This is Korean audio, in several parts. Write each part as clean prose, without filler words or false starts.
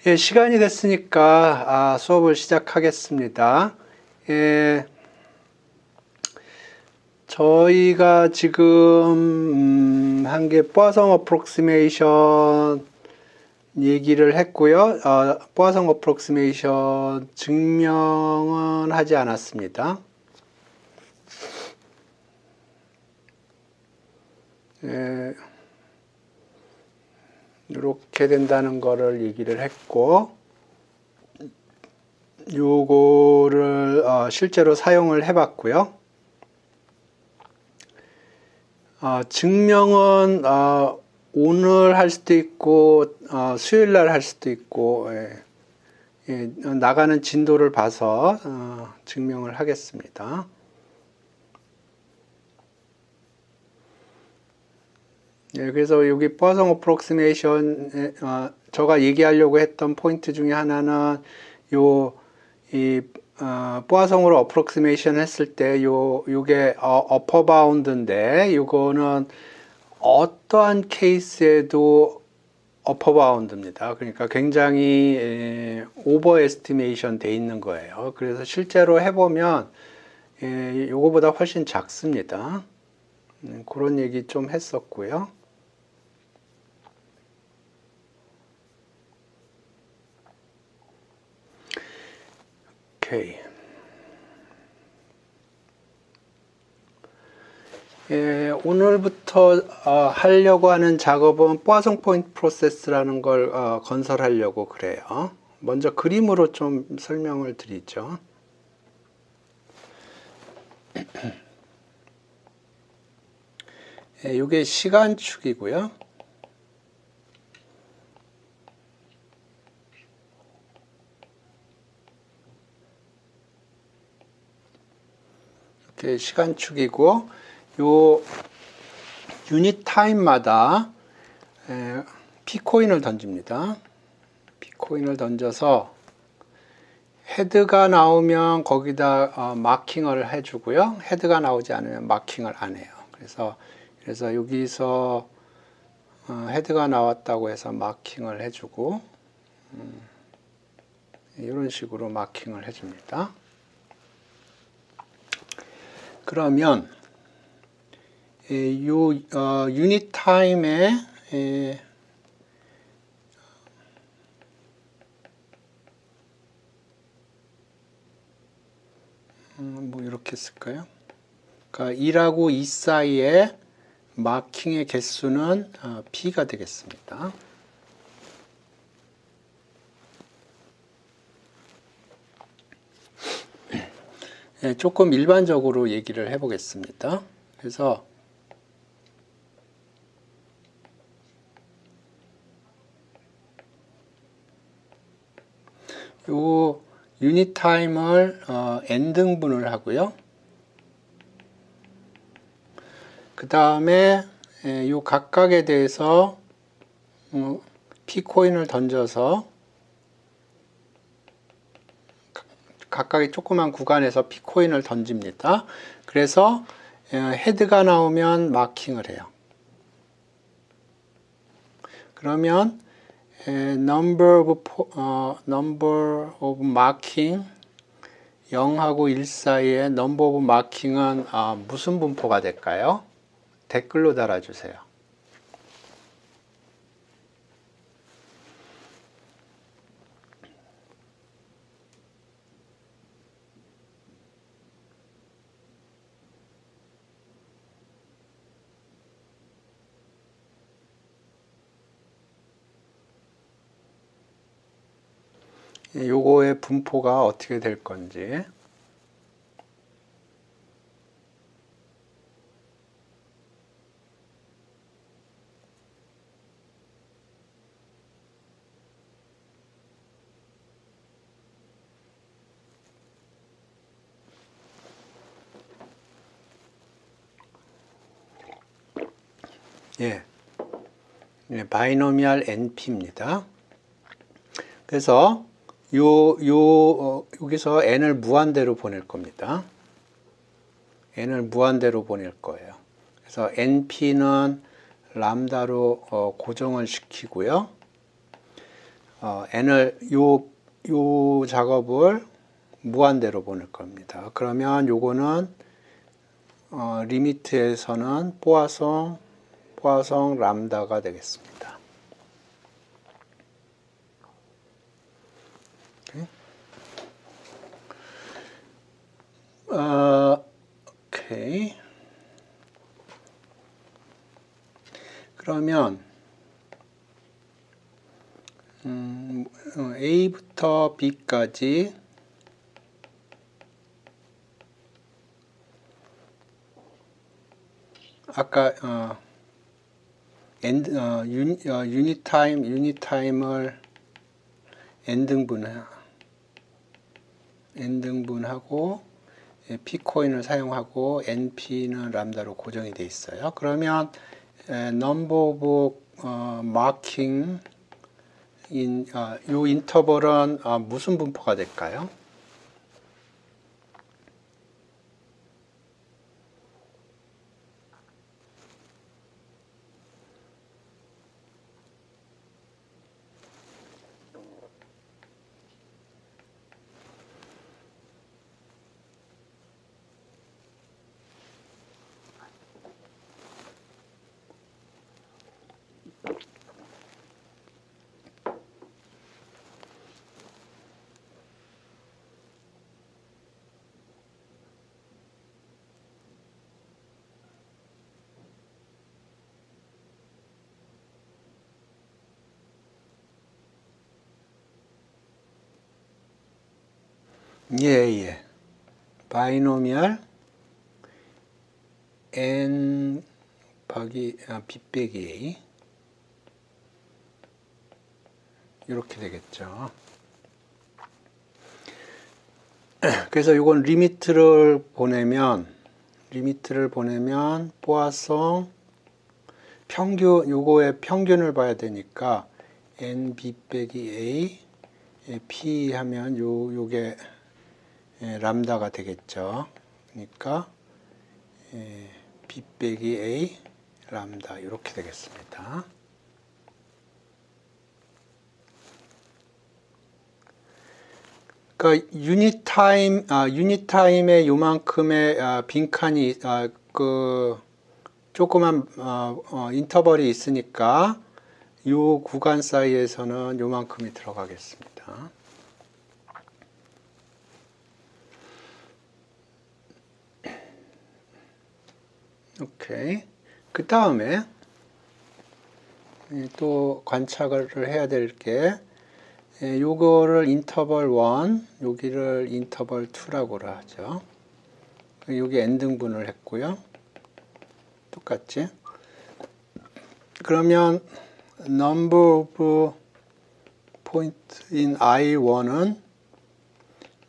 예, 시간이 됐으니까 수업을 시작하겠습니다. 예, 저희가 지금 한 게 포아송 어프록시메이션 얘기를 했고요. 포아송 어프록시메이션 증명은 하지 않았습니다. 예, 이렇게 된다는 거를 얘기를 했고, 요거를 실제로 사용을 해봤고요. 증명은 오늘 할 수도 있고 수요일 날 할 수도 있고, 나가는 진도를 봐서 증명을 하겠습니다. 예, 그래서 여기 포아송 어프록시메이션 제가 얘기하려고 했던 포인트 중에 하나는 포아송으로 어프록시메이션 했을 때 요게 어퍼 바운드인데, 요거는 어떠한 케이스에도 어퍼 바운드입니다. 그러니까 굉장히 오버 에스티메이션 돼 있는 거예요. 그래서 실제로 해보면 요거보다 훨씬 작습니다. 그런 얘기 좀 했었고요. 오케이. 오늘부터 하려고 하는 작업은 포아송 포인트 프로세스라는 걸 건설하려고 그래요. 먼저 그림으로 좀 설명을 드리죠. 이게 시간축이고요. 이렇게 시간축이고, 요 유닛 타임마다 P코인을 던집니다. P코인을 던져서 헤드가 나오면 거기다 마킹을 해주고요. 헤드가 나오지 않으면 마킹을 안 해요. 그래서 여기서 헤드가 나왔다고 해서 마킹을 해주고, 이런 식으로 마킹을 해줍니다. 그러면 유닛 타임에 뭐 이렇게 쓸까요? 그러니까 1하고 2 사이에 마킹의 개수는 P가 되겠습니다. 조금 일반적으로 얘기를 해보겠습니다. 그래서 요 유닛 타임을 n등분을 하고요. 그 다음에 요 각각에 대해서 P코인을 던져서 각각의 조그만 구간에서 P코인을 던집니다. 그래서 헤드가 나오면 마킹을 해요. 그러면 number of marking 0하고 1 사이에 number of marking은 무슨 분포가 될까요? 댓글로 달아주세요. 요거의 분포가 어떻게 될 건지. 바이노미얼 NP입니다. 그래서 여기서 n을 무한대로 보낼 겁니다. n을 무한대로 보낼 거예요. 그래서 np는 람다로 고정을 시키고요. n을 요 작업을 무한대로 보낼 겁니다. 그러면 요거는 리미트에서는 포아송 람다가 되겠습니다. 오케이. 그러면 A부터 B까지 아까 유닛 타임을 n등분하고 p코인을 사용하고 np는 람다로 고정이 되어 있어요. 그러면 number of marking 요 인터벌은 무슨 분포가 될까요? 예. 바이노미얼 n b 빼기 a 이렇게 되겠죠. 그래서 이건 리미트를 보내면 포아송 평균, 요거의 평균을 봐야 되니까 nb 빼기 a p 하면 요게 람다가 되겠죠. 그러니까 b 빼기 a 람다 이렇게 되겠습니다. 그러니까 유닛 타임에 요만큼의 빈칸이 그 조그만 인터벌이 있으니까 요 구간 사이에서는 요만큼이 들어가겠습니다. 오케이. 그 다음에 또 관찰을 해야 될 게 요거를 인터벌 1, 여기를 인터벌 2라고 하죠. 여기 n등분을 했고요. 똑같지? 그러면 number of point in I1은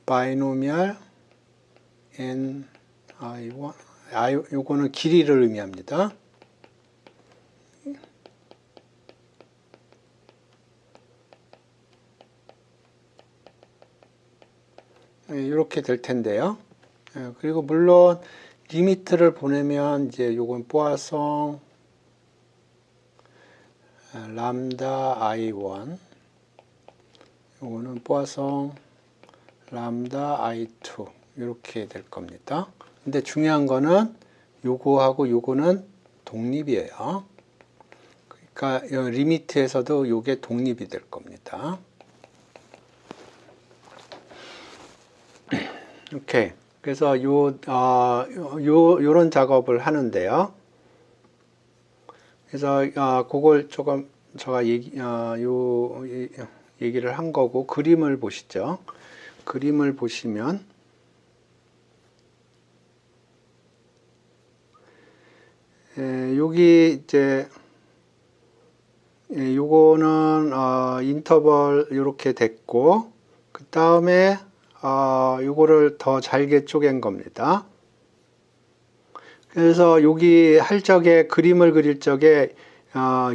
바이노미얼 n I1 요거는 길이를 의미합니다. 이렇게 될 텐데요. 그리고 물론 리미트를 보내면 이제 요건 포아송 람다 I1 요거는 포아송 람다 I2 이렇게 될 겁니다. 근데 중요한 거는 요거하고 요거는 독립이에요. 그러니까 리미트에서도 요게 독립이 될 겁니다. 오케이. 그래서 요런 작업을 하는데요. 그래서 그걸 조금 제가 얘기를 한 거고 그림을 보시죠. 그림을 보시면 여기 이제 요거는 인터벌 이렇게 됐고 그 다음에 요거를 더 잘게 쪼갠 겁니다. 그래서 여기 할 적에 그림을 그릴 적에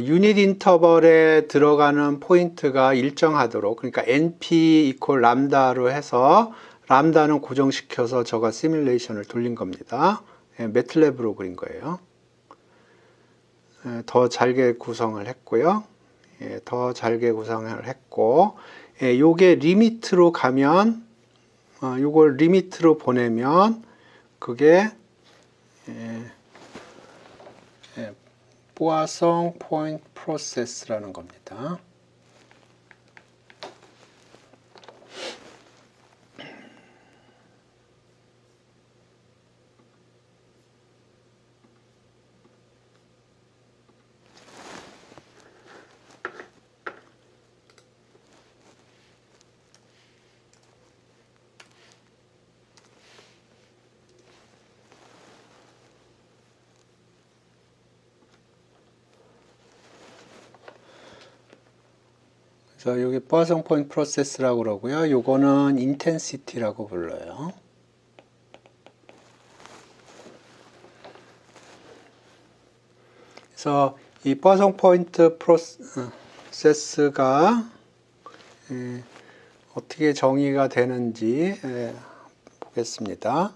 유닛 인터벌에 들어가는 포인트가 일정하도록 그러니까 np 이퀄 람다로 해서 람다는 고정시켜서 제가 시뮬레이션을 돌린 겁니다. 매틀랩으로 그린 거예요. 더 잘게 구성을 했고요. 더 잘게 구성을 했고, 요게 리미트로 가면, 요걸 리미트로 보내면 그게 포아송 포인트 프로세스라는 겁니다. 그래서 여기 포아송 포인트 프로세스라고 그러고요. 요거는 인텐시티라고 불러요. 그래서 이 포아송 포인트 프로세스가 어떻게 정의가 되는지 보겠습니다.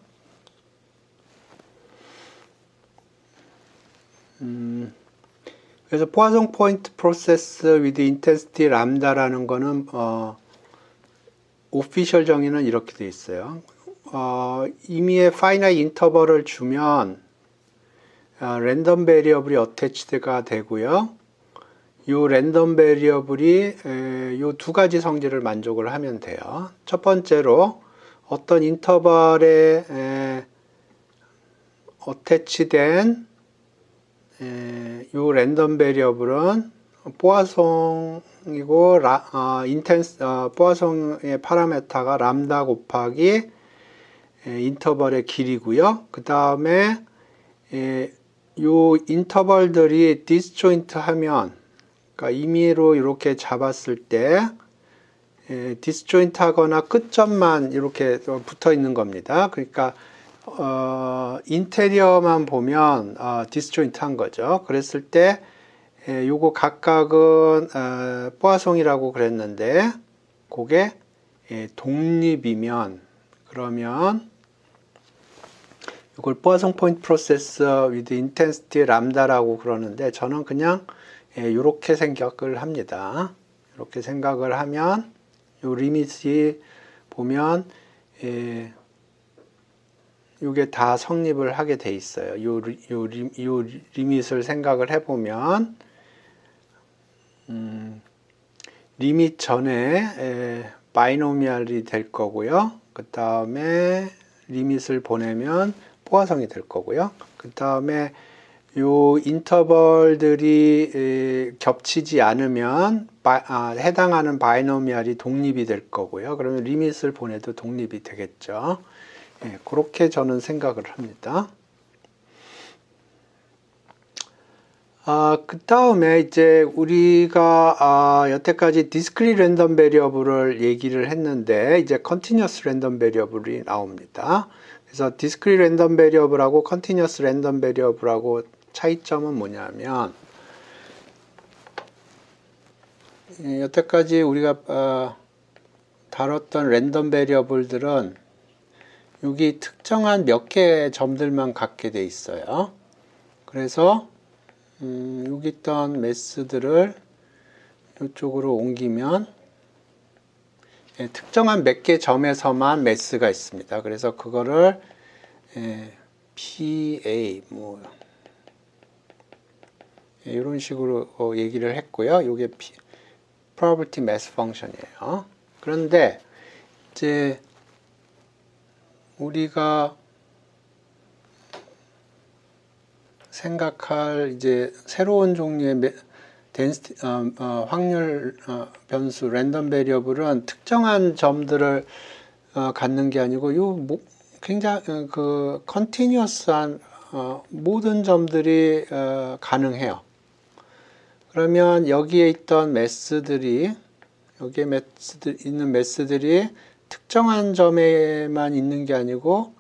그래서 포아송 포인트 프로세스 with intensity 람다라는 거는 오피셜 정의는 이렇게 돼 있어요. 임의의 파이나이트 인터벌을 주면 랜덤 베리어블이 어태치드가 되고요. 이 랜덤 베리어블이 이 두 가지 성질을 만족을 하면 돼요. 첫 번째로 어떤 인터벌에 어태치된 이 랜덤 베리어블은 포아송이고 포아송의 파라메타가 람다 곱하기 인터벌의 길이고요. 그 다음에 이 인터벌들이 디스조인트 하면, 그러니까 임의로 이렇게 잡았을 때 디스조인트 하거나 끝점만 이렇게 붙어 있는 겁니다. 그러니까 인테리어만 보면 디스조인트 한 거죠. 그랬을 때 요거 각각은 포아송이라고 그랬는데 그게 독립이면, 그러면 이걸 포아송 포인트 프로세스 with intensity 람다라고 그러는데, 저는 그냥 이렇게 생각을 합니다. 이렇게 생각을 하면 요 리밋이 보면 이게 다 성립을 하게 돼 있어요. 요 리밋을 생각을 해보면 리밋 전에 바이노미얼이 될 거고요. 그 다음에 리밋을 보내면 포화성이 될 거고요. 그 다음에 요 인터벌들이 겹치지 않으면 해당하는 바이노미얼이 독립이 될 거고요. 그러면 리밋을 보내도 독립이 되겠죠. 그렇게 저는 생각을 합니다. 그 다음에 이제 우리가 여태까지 discrete random variable을 얘기를 했는데, 이제 continuous random variable이 나옵니다. 그래서 discrete random variable하고 continuous random variable하고 차이점은 뭐냐면, 여태까지 우리가 다뤘던 랜덤 베리어블들은 여기 특정한 몇 개의 점들만 갖게 돼 있어요. 그래서 여기 있던 매스들을 이쪽으로 옮기면 특정한 몇 개 점에서만 매스가 있습니다. 그래서 그거를 PA 이런 식으로 얘기를 했고요. 이게 probability mass function이에요. 그런데 이제 우리가 생각할 이제 새로운 종류의 확률 변수 랜덤 베리어블은 특정한 점들을 갖는 게 아니고 굉장히 컨티뉴어스한 모든 점들이 가능해요. 그러면 여기에 있던 매스들이 여기에 있는 매스들이 특정한 점에만 있는 게 아니고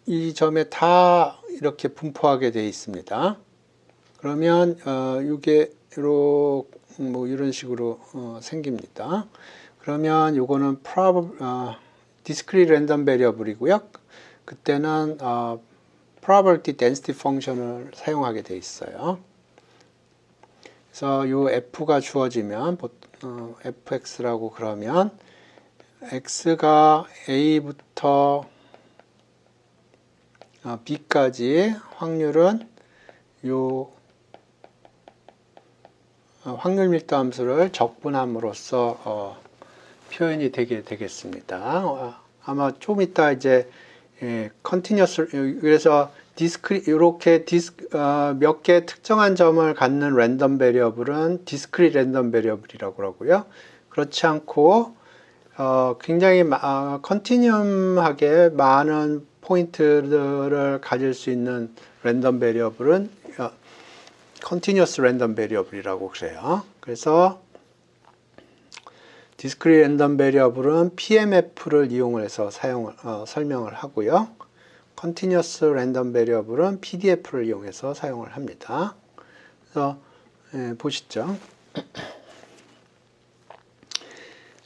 이 점에 다 이렇게 분포하게 되어 있습니다. 그러면 이게 이런 식으로 생깁니다. 그러면 요거는 discrete random variable이고요. 그때는 probability density function을 사용하게 되어 있어요. 그래서 요 f가 주어지면 fx라고 그러면 x가 a부터 b까지 확률은 요 확률 밀도 함수를 적분함으로써 표현이 되게 되겠습니다. 아마 좀 이따 이제 컨티뉴어스 그래서 이렇게 몇 개 특정한 점을 갖는 랜덤 베리어블은 디스크릿 랜덤 베리어블이라고 그러고요. 그렇지 않고 굉장히 컨티뉴엄하게 많은 포인트들을 가질 수 있는 랜덤 베리어블은 컨티뉴어스 랜덤 베리어블이라고 그래요. 그래서 디스크릿 랜덤 베리어블은 PMF를 이용해서 설명을 하고요. 컨티뉴어스 랜덤 베리어블은 PDF를 이용해서 사용을 합니다. 그래서 보시죠.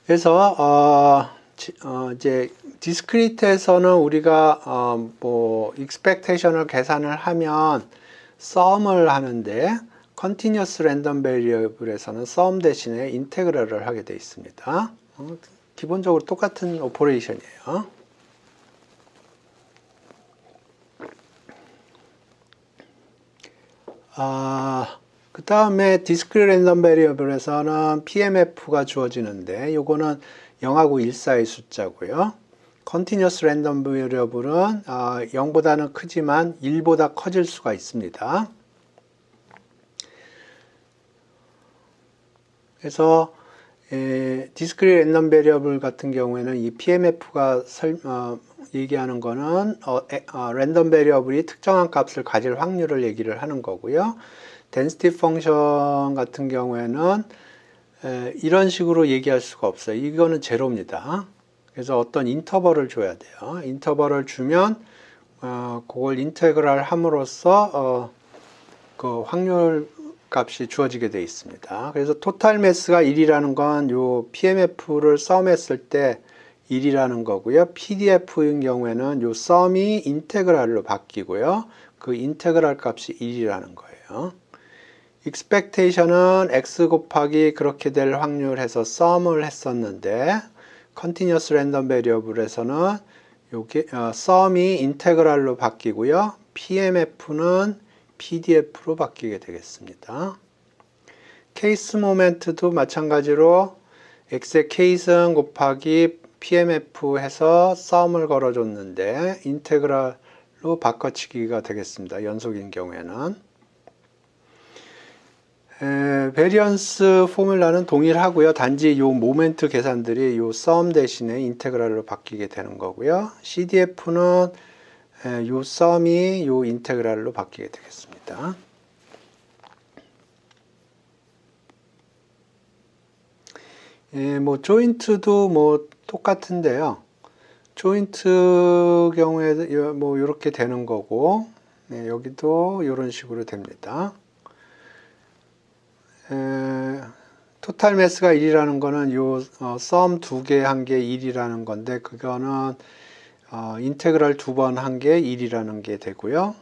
그래서 이제 디스크리트에서는 우리가 뭐 expectation을 계산을 하면 sum을 하는데 continuous random variable에서는 sum 대신에 integral을 하게 되어 있습니다. 기본적으로 똑같은 오퍼레이션이에요. 그 다음에 discrete random variable에서는 PMF가 주어지는데 요거는 0하고 1 사이 숫자고요. continuous random variable은 0보다는 크지만 1보다 커질 수가 있습니다. 그래서 discrete random variable 같은 경우에는 이 PMF가 얘기하는 거는 랜덤 베리어블이 특정한 값을 가질 확률을 얘기를 하는 거고요. density 펑션 같은 경우에는 이런 식으로 얘기할 수가 없어요. 이거는 제로입니다. 그래서 어떤 인터벌을 줘야 돼요. 인터벌을 주면 그걸 인테그랄 함으로써 그 확률 값이 주어지게 되어 있습니다. 그래서 토탈 매스가 1이라는 건 요 PMF를 썸했을 때 1이라는 거고요. PDF인 경우에는 요 썸이 인테그랄로 바뀌고요. 그 인테그랄 값이 1이라는 거예요. expectation은 x 곱하기 그렇게 될 확률 해서 썸을 했었는데 continuous random variable에서는 요게 썸이 인테그랄로 바뀌고요. PMF는 PDF로 바뀌게 되겠습니다. 케이스 모멘트도 마찬가지로 x의 케이스는 곱하기 PMF 해서 썸을 걸어줬는데 인테그랄로 바꿔치기가 되겠습니다. 연속인 경우에는. 베리언스 포뮬라는 동일하고요. 단지 요 모멘트 계산들이 요 썸 대신에 인테그랄로 바뀌게 되는 거고요. CDF는 요 썸이 요 인테그랄로 바뀌게 되겠습니다. 뭐 조인트도 뭐 똑같은데요. 조인트 경우에 뭐 이렇게 되는 거고, 여기도 이런 식으로 됩니다. 토탈 매스가 1이라는 거는 요 썸 두 개 한 게 1이라는 건데 그거는 인테그랄 두 번 한 게 1이라는 게 되고요.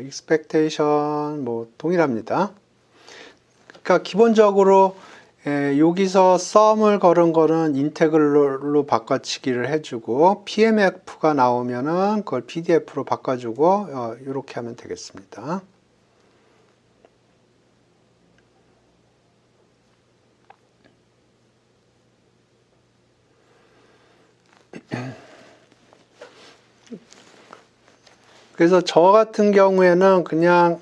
expectation 뭐 동일합니다. 그러니까 기본적으로 여기서 썸을 걸은 거는 인테그랄로 바꿔치기를 해주고 PMF가 나오면은 그걸 PDF로 바꿔주고 이렇게 하면 되겠습니다. 그래서 저 같은 경우에는 그냥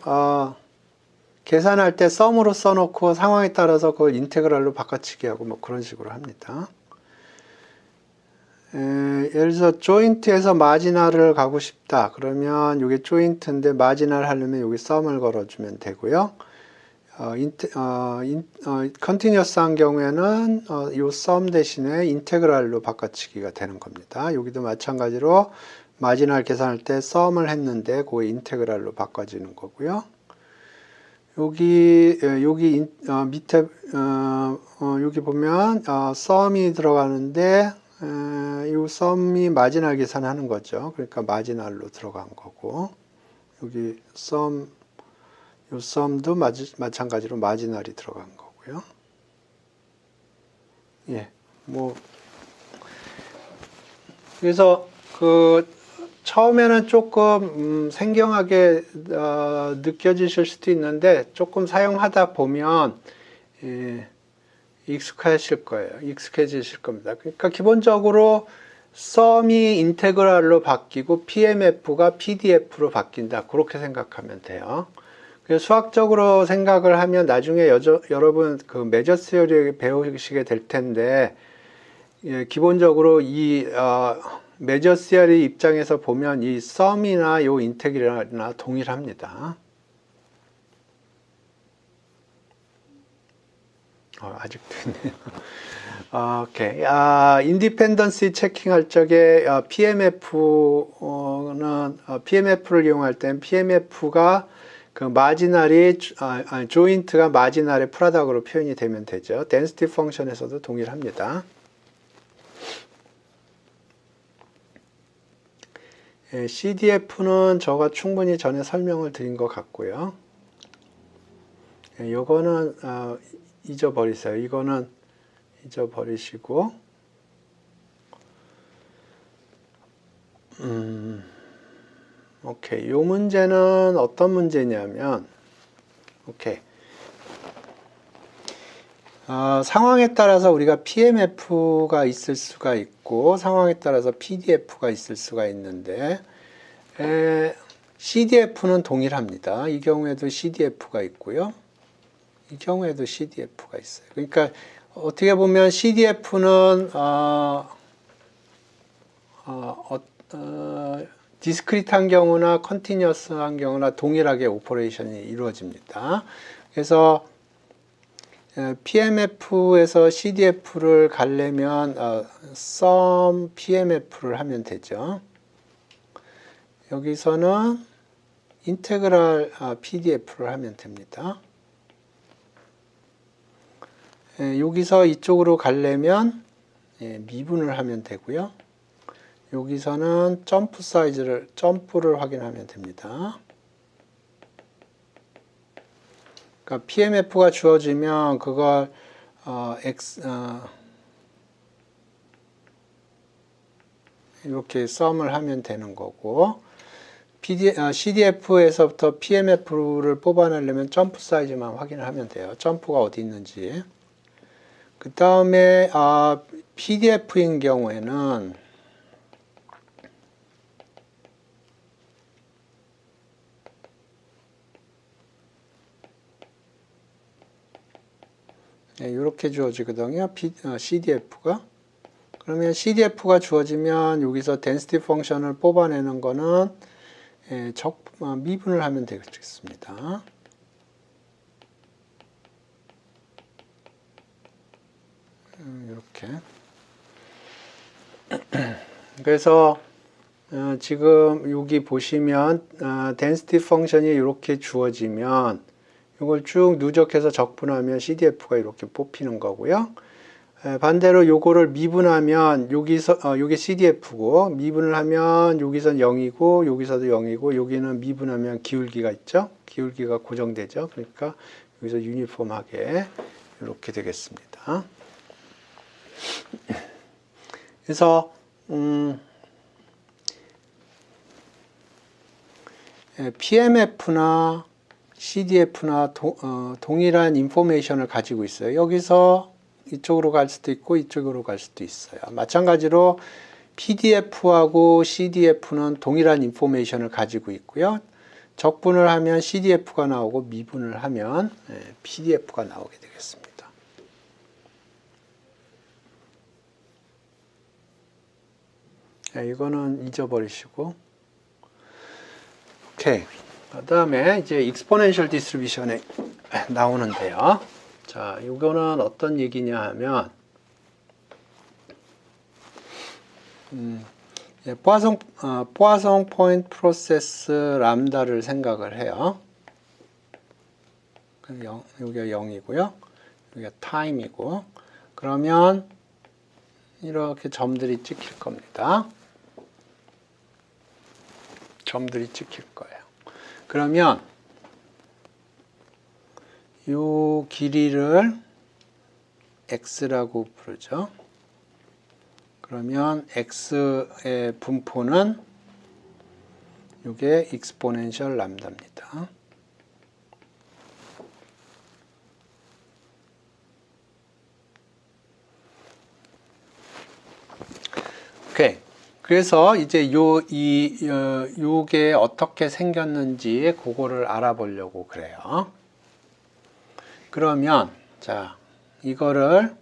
계산할 때 썸으로 써놓고 상황에 따라서 그걸 인테그랄로 바꿔치기 하고 뭐 그런 식으로 합니다. 예를 들어서 조인트에서 마지널을 가고 싶다. 그러면 이게 조인트인데 마지널 하려면 여기 썸을 걸어주면 되고요. 컨티뉴어스 한 경우에는 이 썸 대신에 인테그랄로 바꿔치기가 되는 겁니다. 여기도 마찬가지로 마지널 계산할 때 썸을 했는데 그거 인테그랄로 바꿔지는 거고요. 여기 밑에 여기 보면 썸이 들어가는데 이 썸이 마지널 계산하는 거죠. 그러니까 마지널로 들어간 거고 여기 썸 요 sum도 마찬가지로 마지널이 들어간 거고요. 예, 뭐 그래서 처음에는 조금 생경하게 느껴지실 수도 있는데 조금 사용하다 보면 익숙해지실 겁니다. 그러니까 기본적으로 sum이 인테그랄로 바뀌고 PMF가 PDF로 바뀐다. 그렇게 생각하면 돼요. 그래서 수학적으로 생각을 하면 나중에 여러분 메저 시어리 배우시게 될 텐데 기본적으로 이 메저 시어리 입장에서 보면 이 sum이나 요 인테그랄이나 동일합니다. 아직도 있네요. 오케이. 인디펜던시 체킹할 적에 PMF를 이용할 땐 PMF가 마지널이 조인트가 마지널의 프로덕트로 표현이 되면 되죠. 덴시티 펑션에서도 동일합니다. CDF는 저가 충분히 전에 설명을 드린 것 같고요. 요거는 잊어버리세요. 이거는 잊어버리시고 오케이. 요 문제는 어떤 문제냐면 오케이. 상황에 따라서 우리가 PMF가 있을 수가 있고 상황에 따라서 PDF가 있을 수가 있는데 CDF는 동일합니다. 이 경우에도 CDF가 있고요. 이 경우에도 CDF가 있어요. 그러니까 어떻게 보면 CDF는 디스크리트한 경우나 컨티뉴어스한 경우나 동일하게 오퍼레이션이 이루어집니다. 그래서 PMF에서 CDF를 가려면 sum PMF를 하면 되죠. 여기서는 인테그랄 PDF를 하면 됩니다. 여기서 이쪽으로 가려면 미분을 하면 되고요. 여기서는 점프를 확인하면 됩니다. 그러니까 PMF가 주어지면 그걸 이렇게 sum을 하면 되는 거고 CDF에서부터 PMF를 뽑아내려면 점프 사이즈만 확인을 하면 돼요. 점프가 어디 있는지. 그 다음에 PDF인 경우에는 이렇게 주어지거든요. CDF가. 그러면 CDF가 주어지면 여기서 density 펑션을 뽑아내는 거는 미분을 하면 되겠습니다. 이렇게. 그래서 지금 여기 보시면 density 펑션이 이렇게 주어지면 이걸 쭉 누적해서 적분하면 CDF가 이렇게 뽑히는 거고요. 반대로 요거를 미분하면 여기서 요게 CDF고 미분을 하면 여기선 0이고 여기서도 0이고 여기는 미분하면 기울기가 있죠. 기울기가 고정되죠. 그러니까 여기서 유니폼하게 이렇게 되겠습니다. 그래서 PMF나 CDF나 동일한 인포메이션을 가지고 있어요. 여기서 이쪽으로 갈 수도 있고 이쪽으로 갈 수도 있어요. 마찬가지로 PDF하고 CDF는 동일한 인포메이션을 가지고 있고요. 적분을 하면 CDF가 나오고 미분을 하면 PDF가 나오게 되겠습니다. 이거는 잊어버리시고 오케이. 그 다음에 이제 exponential distribution에 나오는데요. 자, 이거는 어떤 얘기냐 하면 포아송 포인트 프로세스 람다를 생각을 해요. 여기가 0이고요. 여기가 타임이고 그러면 이렇게 점들이 찍힐 겁니다. 점들이 찍힐 거예요. 그러면 요 길이를 x라고 부르죠. 그러면 x의 분포는 이게 익스포넨셜 람다입니다. 오케이. 그래서 이제 요게 어떻게 생겼는지 그거를 알아보려고 그래요. 그러면 자, 이거를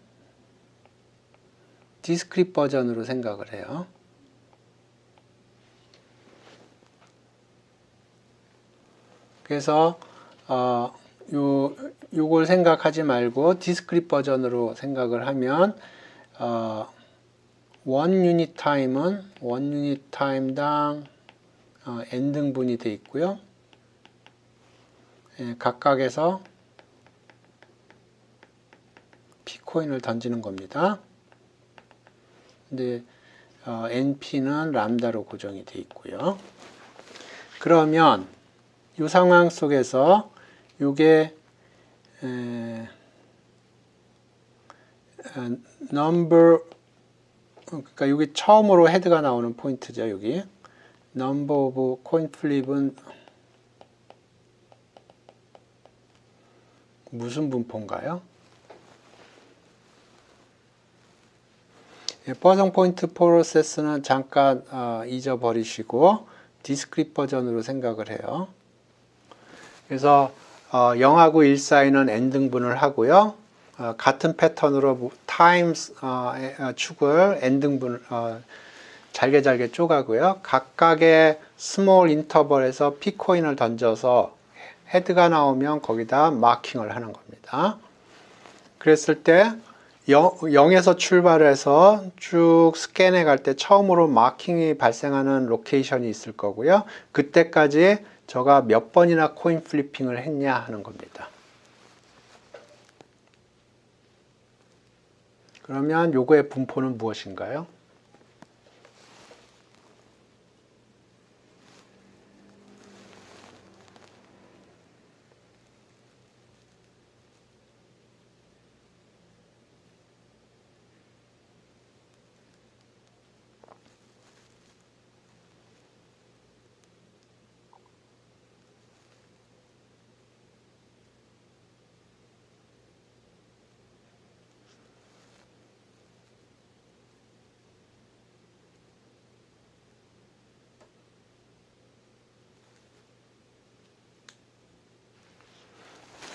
디스크릿 버전으로 생각을 해요. 그래서 요걸 생각하지 말고 디스크릿 버전으로 생각을 하면 원 유닛 타임은 원 유닛 타임당 n 등분이 돼 있고요. 각각에서 p코인을 던지는 겁니다. 근데 np는 람다로 고정이 돼 있고요. 그러면 이 상황 속에서 요게 number, 그러니까 여기 처음으로 헤드가 나오는 포인트죠. 여기 number of coin flip은 무슨 분포인가요? 버전 포인트 프로세스는 잠깐 잊어버리시고 디스크릿 버전으로 생각을 해요. 그래서 0하고 1 사이는 n 등분을 하고요. 같은 패턴으로 times 축을 n 등분 잘게 쪼가고요. 각각의 스몰 인터벌에서 p코인을 던져서 헤드가 나오면 거기다 마킹을 하는 겁니다. 그랬을 때 0에서 출발해서 쭉 스캔해 갈 때 처음으로 마킹이 발생하는 로케이션이 있을 거고요. 그때까지 저가 몇 번이나 코인 플리핑을 했냐 하는 겁니다. 그러면 요거의 분포는 무엇인가요?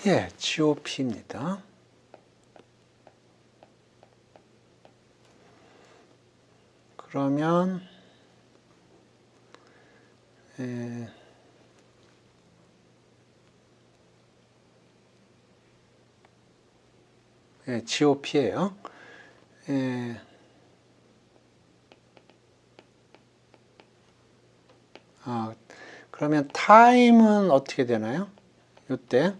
예, GOP입니다. 그러면 GOP예요. 그러면 타임은 어떻게 되나요? 이때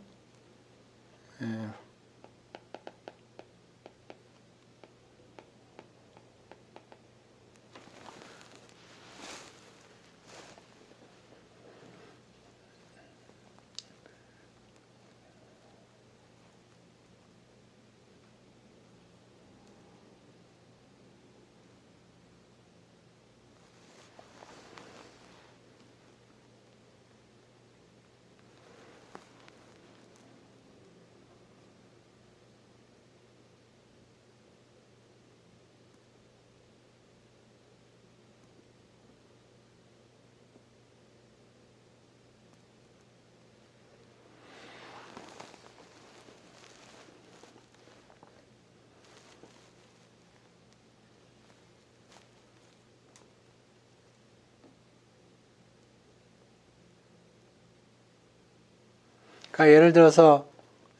그러니까 예를 들어서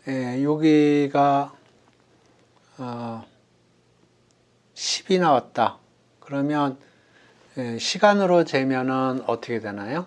여기가 10이 나왔다. 그러면 시간으로 재면은 어떻게 되나요?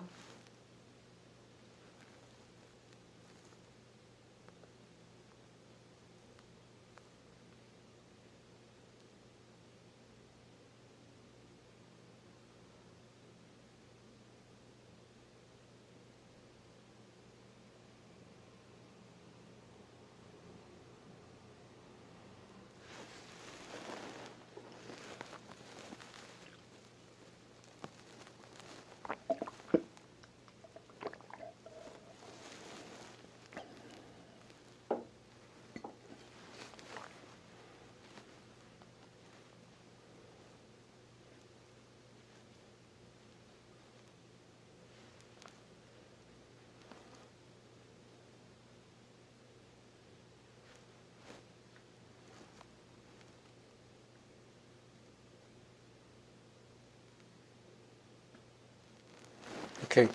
오케이.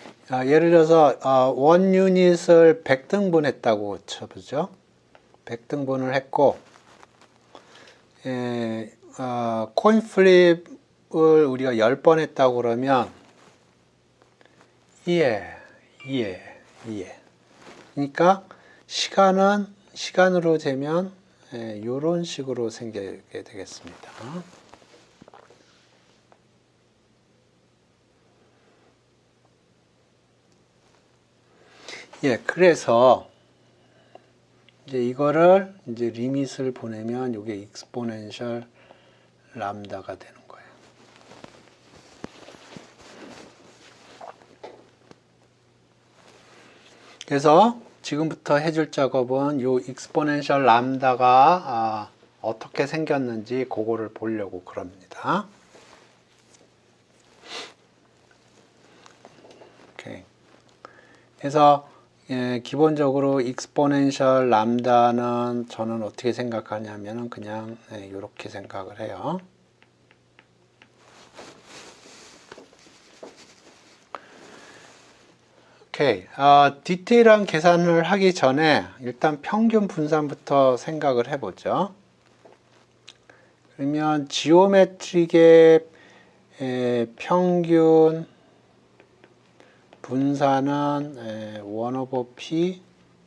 예를 들어서 원 유닛을 100등분했다고 쳐보죠. 100등분을 했고 코인 플립을 우리가 10번 했다고 그러면 이해. 그러니까 시간으로 재면 이런 식으로 생기게 되겠습니다. 그래서 이제 이거를 이제 리밋을 보내면 이게 익스포넨셜 람다가 되는 거예요. 그래서 지금부터 해줄 작업은 요 익스포넨셜 람다가 어떻게 생겼는지 그거를 보려고 그럽니다. 오케이. 그래서 기본적으로 익스포넨셜 람다는 저는 어떻게 생각하냐면은 그냥 이렇게 생각을 해요. 오케이. 디테일한 계산을 하기 전에 일단 평균 분산부터 생각을 해보죠. 그러면 지오메트릭의 평균 분산은 1 over p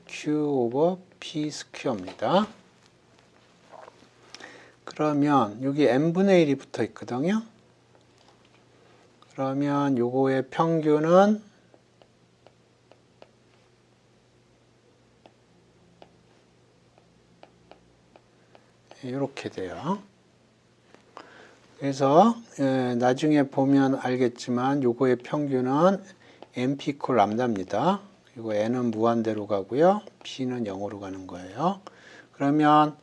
q over p 스퀘어입니다. 그러면 여기 n분의 1이 붙어 있거든요. 그러면 요거의 평균은 이렇게 돼요. 그래서 나중에 보면 알겠지만 요거의 평균은 np equal 람다입니다. 그리고 n은 무한대로 가고요. p는 0으로 가는 거예요. 그러면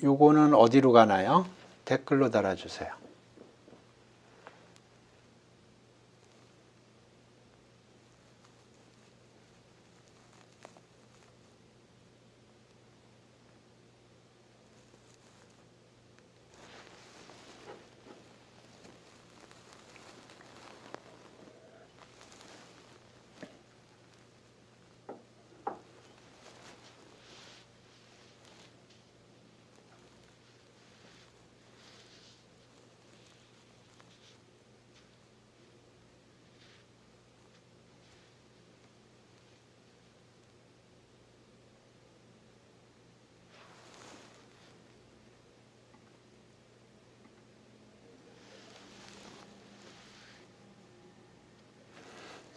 요거는 어디로 가나요? 댓글로 달아주세요.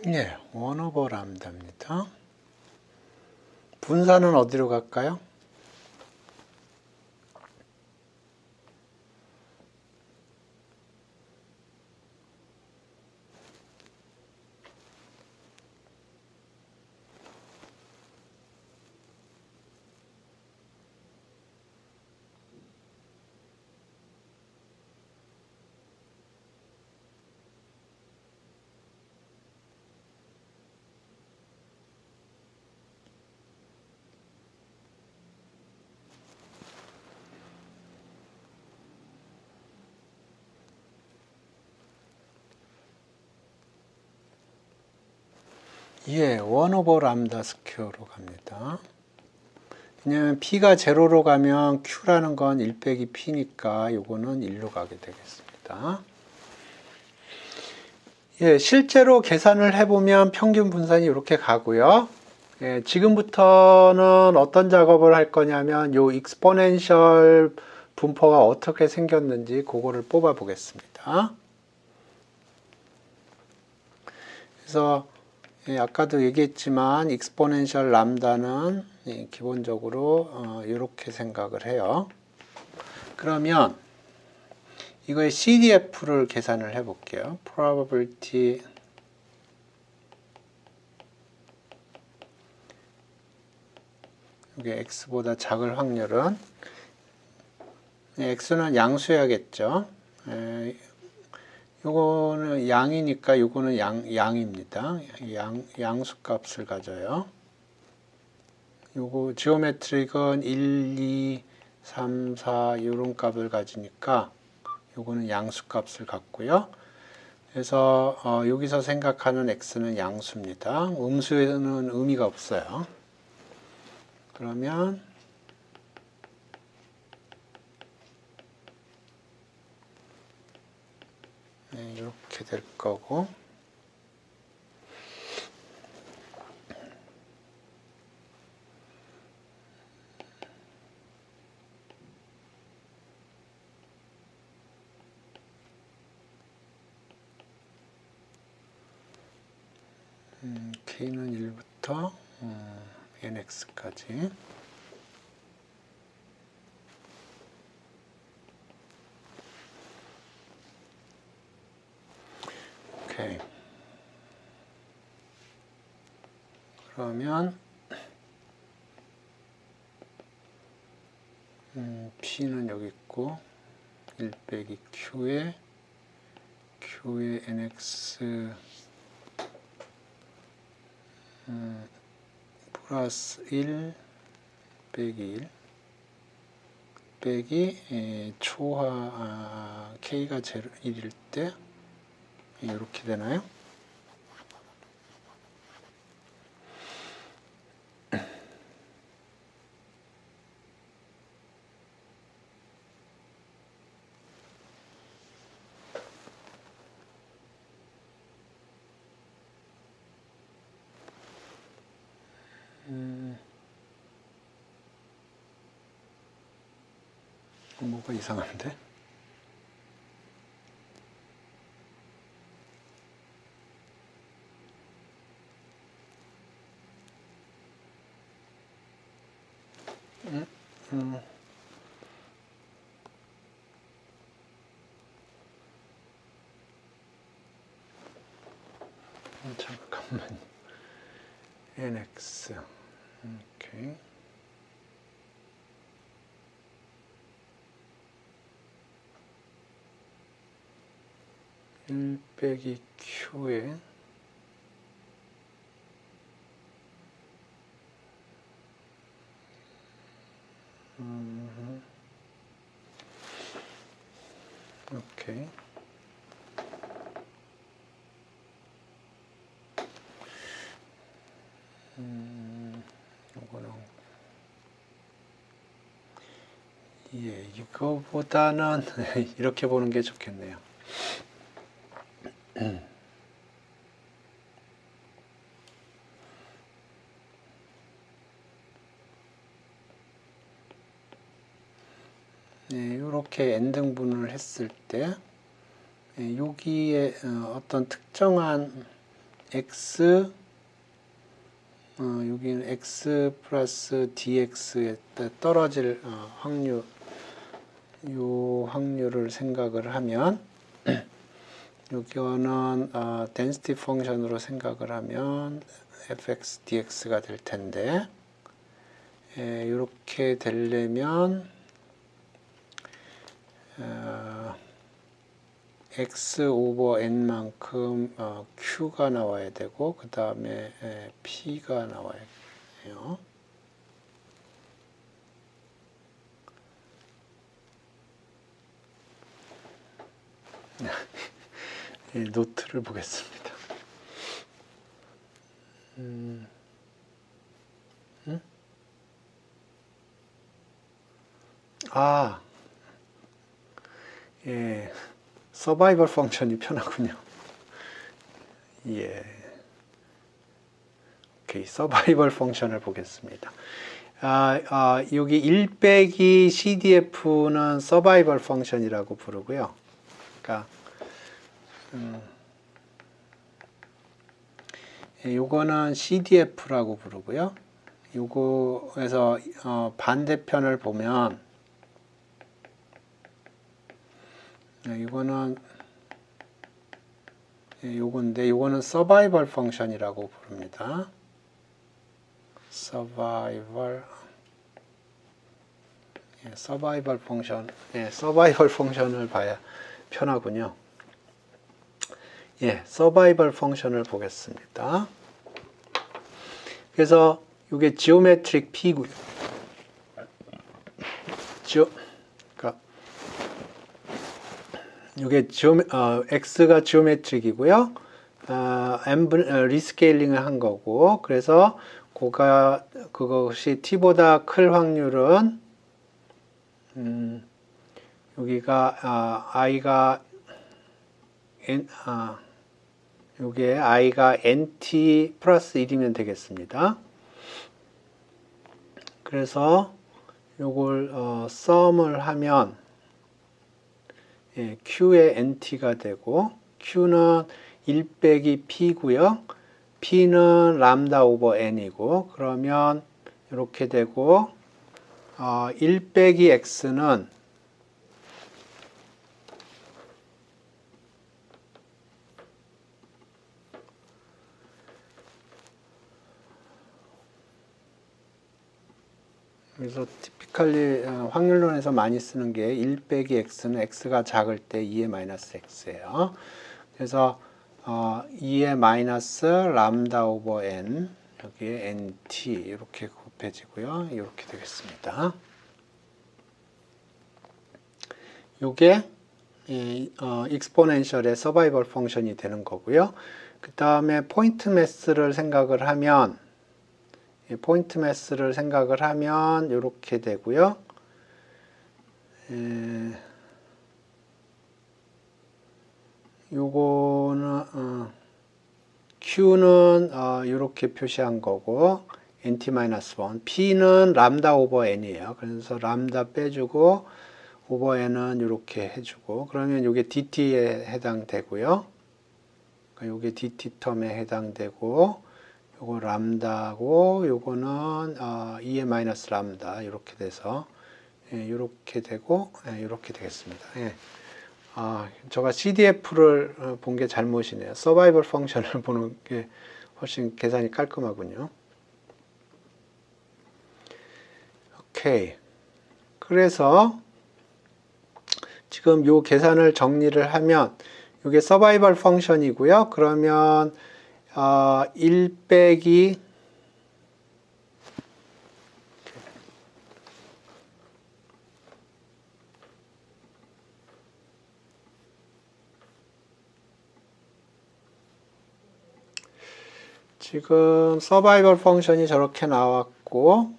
네, 1 over 람다입니다. 분산은 어디로 갈까요? 예, 1 over 람다 스퀘어로 갑니다. 왜냐면 p가 제로로 가면 q라는 건 1 빼기 p니까 요거는 1로 가게 되겠습니다. 예, 실제로 계산을 해보면 평균 분산이 이렇게 가고요. 예, 지금부터는 어떤 작업을 할 거냐면 요 익스포넨셜 분포가 어떻게 생겼는지 그거를 뽑아 보겠습니다. 그래서 아까도 얘기했지만 익스포넨셜 람다는 기본적으로 이렇게 생각을 해요. 그러면 이거의 CDF를 계산을 해 볼게요. probability 이게 x보다 작을 확률은 x는 양수해야겠죠. 요거는 양이니까 요거는 양입니다. 양수 값을 가져요. 요거 지오메트릭은 1, 2, 3, 4 요런 값을 가지니까 요거는 양수 값을 갖고요. 그래서 여기서 생각하는 x는 양수입니다. 음수에는 의미가 없어요. 그러면 네, 이렇게 될 거고, k는 1부터 nx까지. 오케이. 그러면 p는 여기 있고 1 빼기 q에 nx 플러스 1 빼기 1 빼기 초하 k가 1일 때 이렇게 되나요? 뭐가 이상한데? 잠깐만. nx. 오케이. 일 빼기 q에 오케이. 요거는 예, 이거보다는 이렇게 보는 게 좋겠네요. 네, 이렇게 n등분을 했을 때 여기에 어떤 특정한 x 여기는 x 플러스 dx에 떨어질 확률, 요 확률을 생각을 하면 여기는 density 펑션으로 생각을 하면 fx dx가 될 텐데 이렇게 되려면 x 오버 n만큼 q가 나와야 되고 그 다음에 p가 나와야 해요. 노트를 보겠습니다. 예, 서바이벌 펑션이 편하군요. 예, 오케이, 서바이벌 펑션을 보겠습니다. 여기 1 빼기 CDF는 서바이벌 펑션이라고 부르고요. 그러니까 요거는 CDF라고 부르고요. 요거에서 반대편을 보면 이거는 요건데 요거는 서바이벌 펑션이라고 부릅니다. 서바이벌 펑션, 서바이벌 펑션을 봐야 편하군요. 서바이벌 펑션을 보겠습니다. 그래서 이게 지오메트릭 P고요. 그러니까 이게 x가 지오메트릭이고요. 리스케일링을 한 거고, 그래서 그것이 t보다 클 확률은 여기가 i가 요게 i가 nt 플러스 1이면 되겠습니다. 그래서 요걸 sum을 하면 q의 nt가 되고, q는 1 빼기 p고요. p는 람다 오버 n이고, 그러면 이렇게 되고 1 빼기 x는 그래서 티피컬리 확률론에서 많이 쓰는 게 1 빼기 x는 x가 작을 때 2의 마이너스 x예요. 그래서 2의 마이너스 람다 오버 n, 여기에 nt 이렇게 곱해지고요. 이렇게 되겠습니다. 이게 익스포넨셜의 서바이벌 펑션이 되는 거고요. 그 다음에 포인트 매스를 생각을 하면 이렇게 되고요. 요거는 Q는 이렇게 표시한 거고 NT-1, P는 람다 오버 N이에요. 그래서 람다 빼주고 오버 N은 이렇게 해주고, 그러면 이게 DT에 해당되고요. 요게 DT 텀에 해당되고, 요거 람다고 요거는 2의 마이너스 람다 이렇게 돼서 이렇게 되고 이렇게 되겠습니다. 제가 CDF를 본 게 잘못이네요. 서바이벌 펑션을 보는 게 훨씬 계산이 깔끔하군요. 오케이. 그래서 지금 요 계산을 정리를 하면 이게 서바이벌 펑션이고요. 그러면 1 빼기 지금 서바이벌 펑션이 저렇게 나왔고,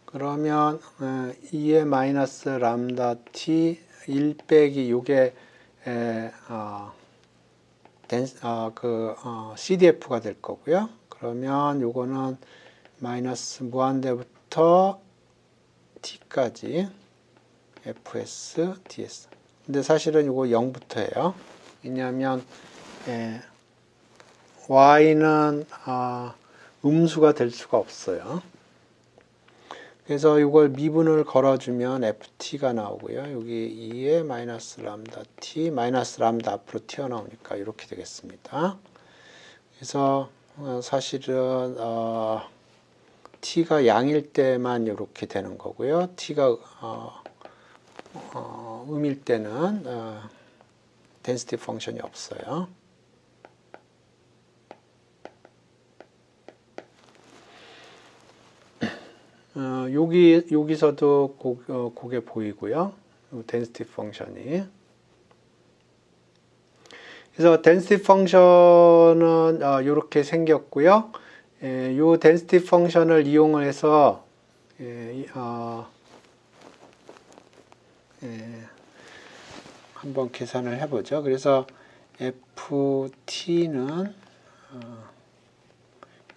그러면 2의 마이너스 람다 t 1 빼기 요게 CDF가 될 거고요. 그러면 요거는 마이너스 무한대부터 t까지 fs ds. 근데 사실은 요거 0부터예요. 왜냐하면 y는 음수가 될 수가 없어요. 그래서 이걸 미분을 걸어주면 ft가 나오고요. 여기 2의 마이너스 람다 t, 마이너스 람다 앞으로 튀어나오니까 이렇게 되겠습니다. 그래서 사실은 t가 양일 때만 이렇게 되는 거고요. t가 음일 때는 density 펑션이 없어요. 여기서도 그게 보이고요. density 펑션이. 그래서 density 펑션은 이렇게 생겼고요. 이 density 펑션을 이용을 해서 한번 계산을 해보죠. 그래서 ft는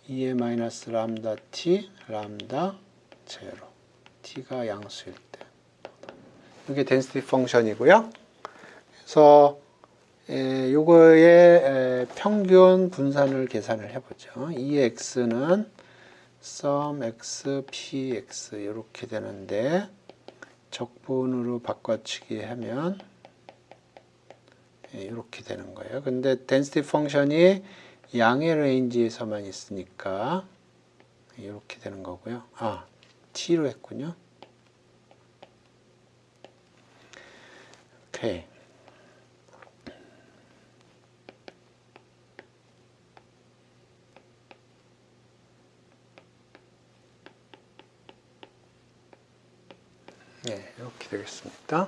2의 마이너스 람다 t, 람다 제로, t가 양수일 때. 이게 density 펑션이고요. 그래서 요거의 평균 분산을 계산을 해보죠. 2x는 sum x, px 이렇게 되는데, 적분으로 바꿔치기 하면 이렇게 되는 거예요. 근데 density 펑션이 양의 레인지에서만 있으니까 이렇게 되는 거고요. t로 했군요. 오케이. 네, 이렇게 되겠습니다.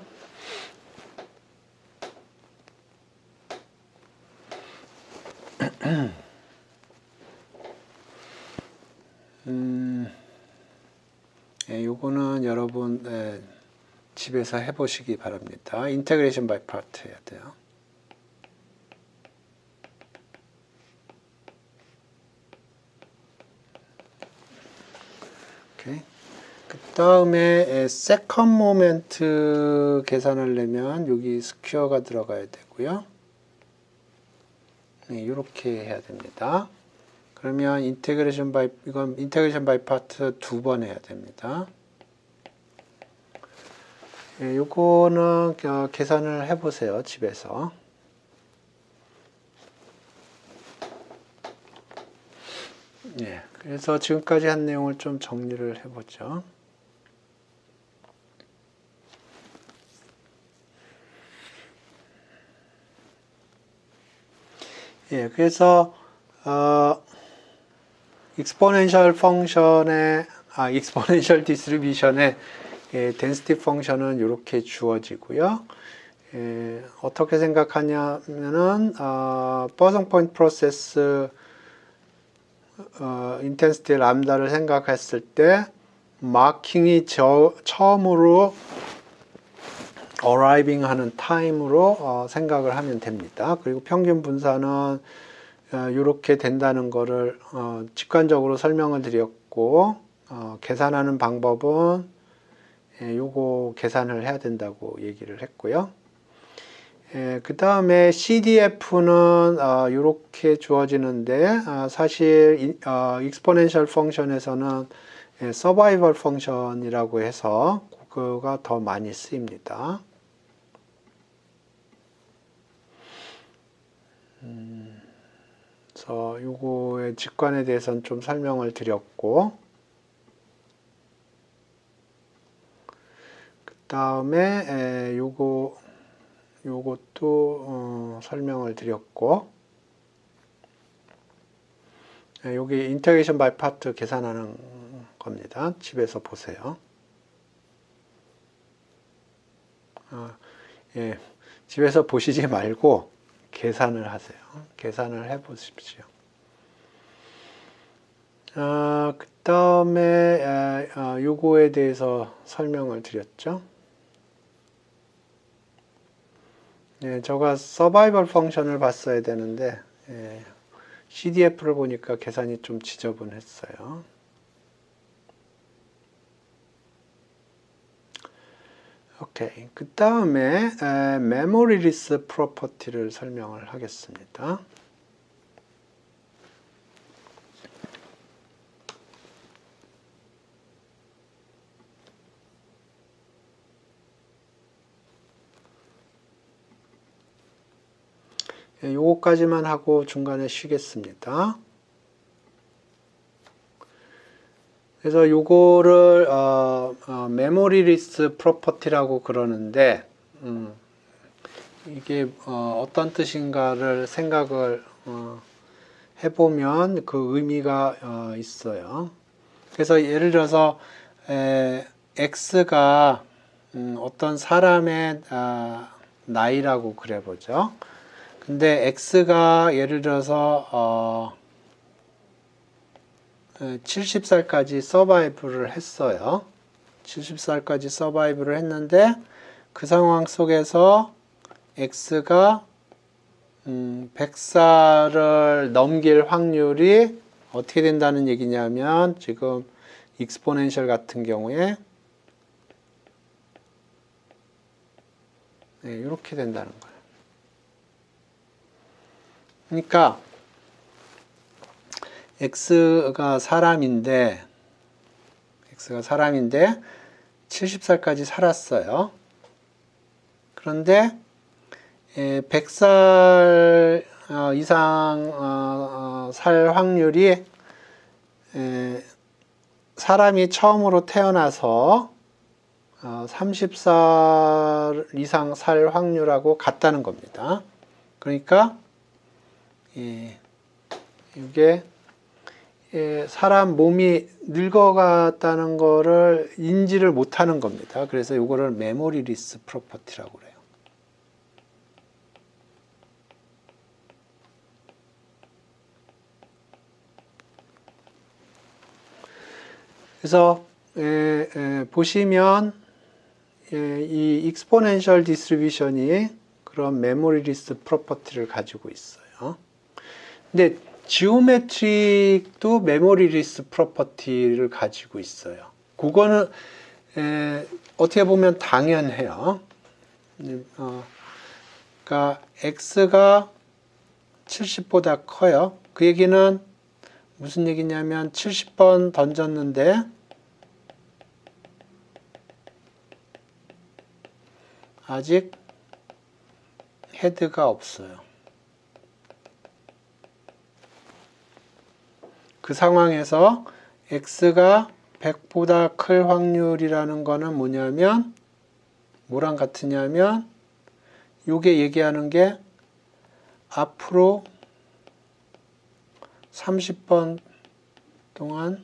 요거는 여러분 집에서 해보시기 바랍니다. 인테그레이션 바이 파트 해야 돼요. 오케이. 그 다음에 세컨 모멘트 계산을 내면 여기 스퀘어가 들어가야 되고요. 이렇게 해야 됩니다. 그러면 이건 인테그레이션 바이 파트 2번 해야 됩니다. 요거는 계산을 해보세요, 집에서. 그래서 지금까지 한 내용을 좀 정리를 해보죠. 그래서 익스포넨셜 펑션의 익스포넨셜 디스트리뷰션의 density 펑션은 이렇게 주어지고요. 어떻게 생각하냐면은 버전 포인트 프로세스 인텐시티 람다를 생각했을 때 마킹이 처음으로 arriving 하는 타임으로 생각을 하면 됩니다. 그리고 평균 분산은 이렇게 된다는 거를 직관적으로 설명을 드렸고 계산하는 방법은 요거 계산을 해야 된다고 얘기를 했고요. 그 다음에 CDF는 이렇게 주어지는데 사실 익스포넨셜 펑션에서는 서바이벌 펑션이라고 해서 그거가 더 많이 쓰입니다. 그래서 요거의 직관에 대해서는 좀 설명을 드렸고, 그 다음에 요것도 설명을 드렸고, 여기 인테그레이션 바이 파트 계산하는 겁니다. 집에서 보세요. 집에서 보시지 말고 계산을 하세요. 계산을 해 보십시오. 그 다음에 요거에 대해서 설명을 드렸죠. 제가 서바이벌 펑션을 봤어야 되는데 CDF를 보니까 계산이 좀 지저분했어요. 오케이. 그 다음에 메모리 리스 프로퍼티를 설명을 하겠습니다. 요거까지만 하고 중간에 쉬겠습니다. 그래서 요거를 메모리 리스 프로퍼티라고 그러는데 이게 어떤 뜻인가를 생각을 해보면 그 의미가 있어요. 그래서 예를 들어서 X가 어떤 사람의 나이라고 그래보죠. 근데 X가 예를 들어서 70살까지 서바이브를 했어요. 70살까지 서바이브를 했는데 그 상황 속에서 X가 100살을 넘길 확률이 어떻게 된다는 얘기냐면 지금 익스포넨셜 같은 경우에 이렇게 된다는 거예요. 그러니까 X가 사람인데 70살까지 살았어요. 그런데 100살 이상 살 확률이 사람이 처음으로 태어나서 30살 이상 살 확률하고 같다는 겁니다. 그러니까 이게 사람 몸이 늙어갔다는 거를 인지를 못하는 겁니다. 그래서 이거를 메모리 리스 프로퍼티라고 그래요. 그래서 보시면 이 익스포넨셜 디스트리뷰션이 그런 메모리 리스 프로퍼티를 가지고 있어요. 근데 지오메트릭도 메모리 리스 프로퍼티를 가지고 있어요. 그거는 어떻게 보면 당연해요. 그러니까 x가 70보다 커요. 그 얘기는 무슨 얘기냐면 70번 던졌는데 아직 헤드가 없어요. 그 상황에서 x가 100보다 클 확률이라는 거는 뭐냐면 뭐랑 같으냐면 요게 얘기하는 게 앞으로 30번 동안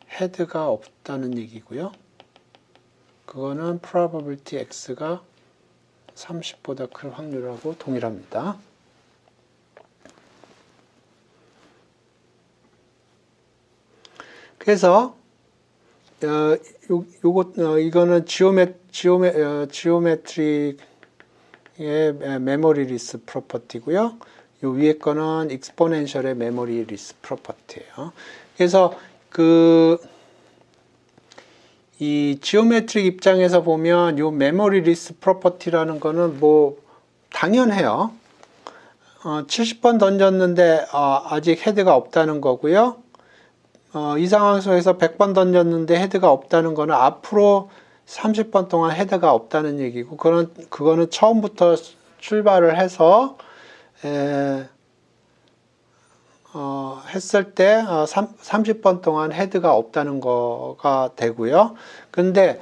헤드가 없다는 얘기고요. 그거는 probability x가 30보다 클 확률하고 동일합니다. 그래서 이거는 지오메트릭의 메모리 리스 프로퍼티고요. 요 위에 거는 익스포넨셜의 메모리 리스 프로퍼티예요. 그래서 이 지오메트릭 입장에서 보면 요 메모리 리스 프로퍼티라는 거는 뭐 당연해요. 70번 던졌는데 아직 헤드가 없다는 거고요. 이 상황 속에서 100번 던졌는데 헤드가 없다는 거는 앞으로 30번 동안 헤드가 없다는 얘기고, 그거는 처음부터 출발을 해서 했을 때 30번 동안 헤드가 없다는 거가 되고요. 근데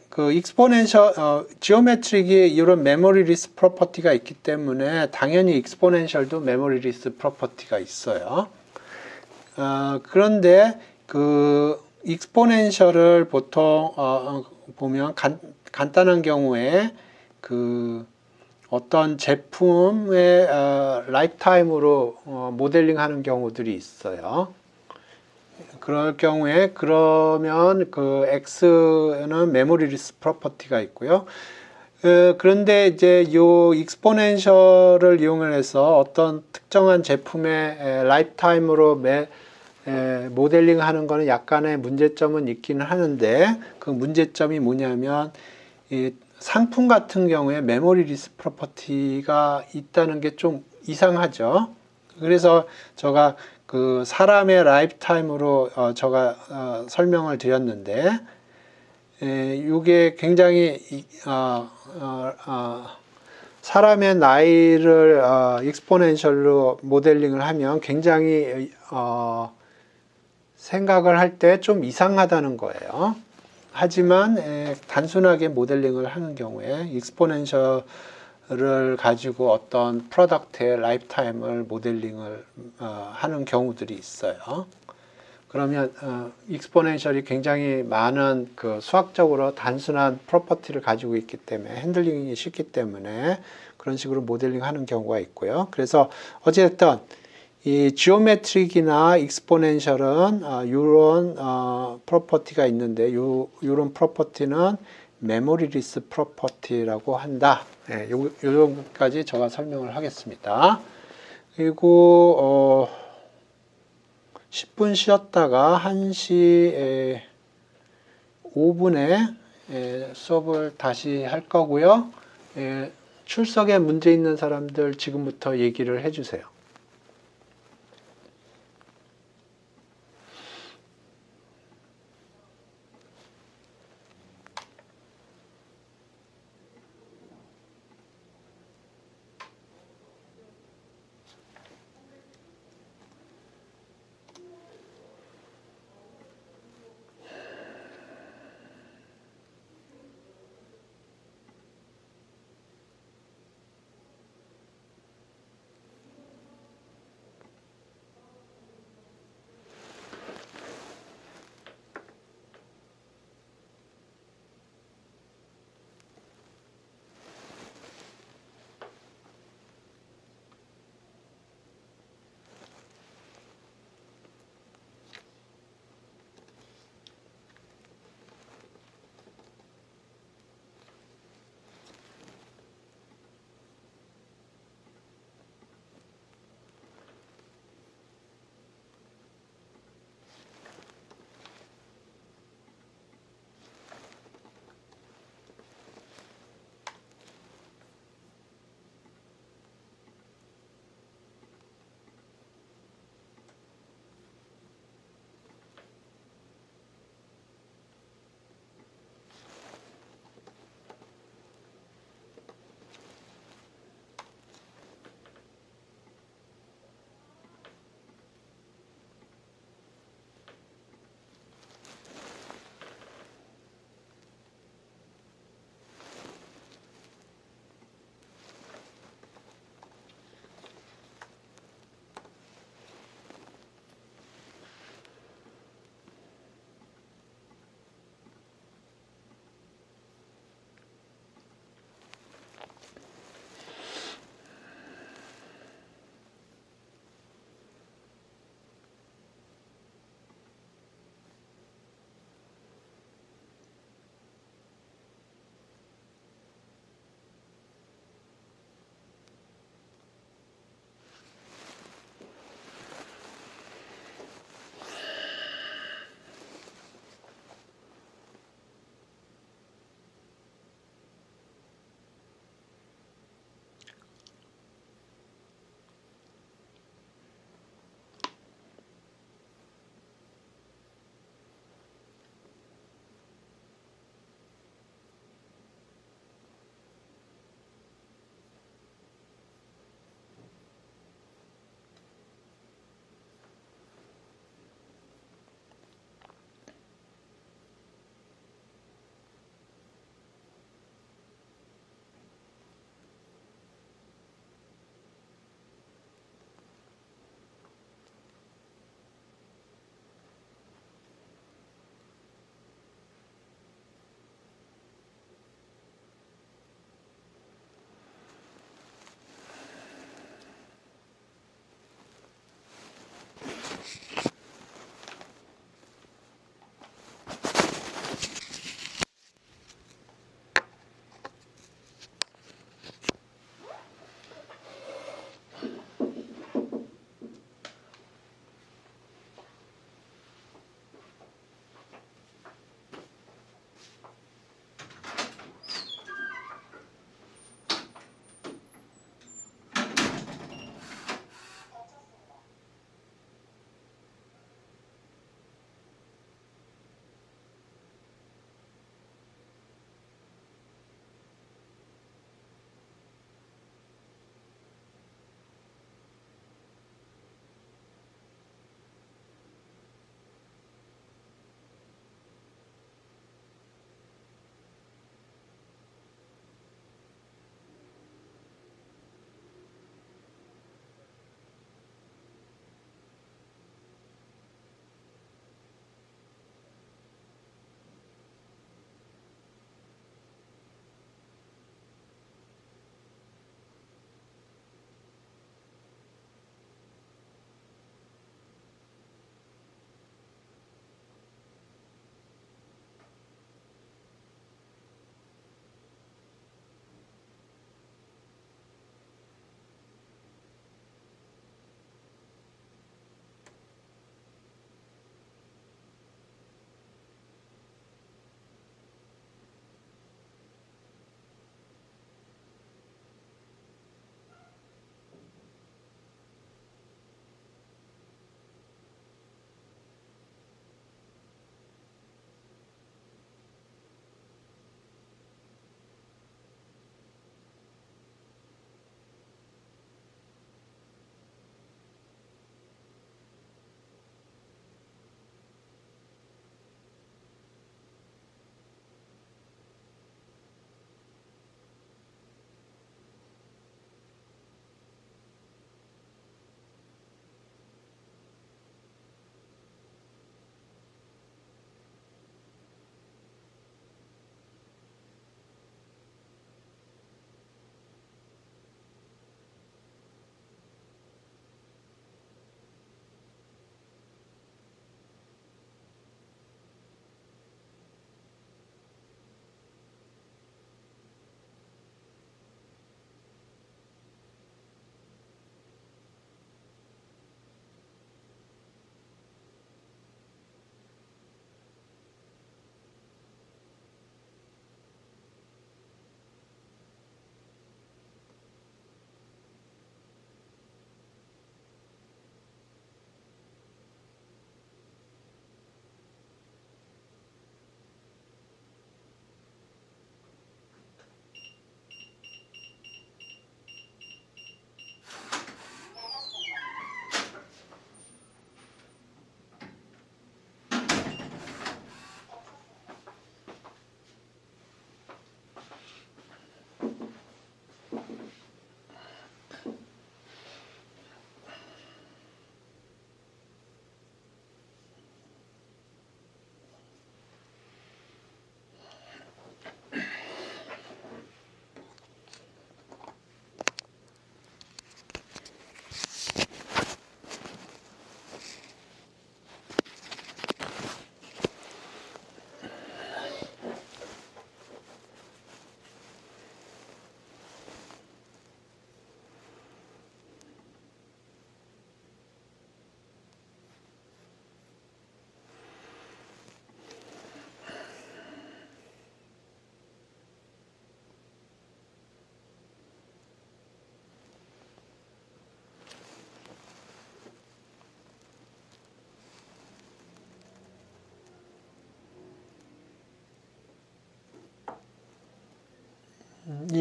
그 익스포넨셜 지오메트릭이 이런 메모리 리스 프로퍼티가 있기 때문에 당연히 익스포넨셜도 메모리 리스 프로퍼티가 있어요. 그런데 그 익스포넨셜을 보통 보면 간단한 경우에 그 어떤 제품의 라이프타임으로 모델링하는 경우들이 있어요. 그럴 경우에 그러면 그 X는 메모리 리스 프로퍼티가 있고요. 그런데 이제 요 익스포넨셜을 이용을 해서 어떤 특정한 제품의 라이프타임으로 모델링 하는 거는 약간의 문제점은 있기는 하는데, 그 문제점이 뭐냐면 이 상품 같은 경우에 메모리 리스 프로퍼티가 있다는 게 좀 이상하죠. 그래서 제가 그 사람의 라이프타임으로 제가 설명을 드렸는데, 이게 굉장히 사람의 나이를 익스포넨셜로 모델링을 하면 굉장히 생각을 할 때 좀 이상하다는 거예요. 하지만 단순하게 모델링을 하는 경우에 익스포넨셜을 가지고 어떤 프로덕트의 라이프타임을 모델링을 하는 경우들이 있어요. 그러면 익스포넨셜이 굉장히 많은 그 수학적으로 단순한 프로퍼티를 가지고 있기 때문에 핸들링이 쉽기 때문에 그런 식으로 모델링 하는 경우가 있고요. 그래서 어쨌든 이 지오메트릭이나 익스포넨셜은 이런 프로퍼티가 있는데 이런 프로퍼티는 메모리 리스 프로퍼티라고 한다. 요 정도까지 제가 설명을 하겠습니다. 그리고 10분 쉬었다가 1시 5분에 수업을 다시 할 거고요. 출석에 문제 있는 사람들 지금부터 얘기를 해주세요.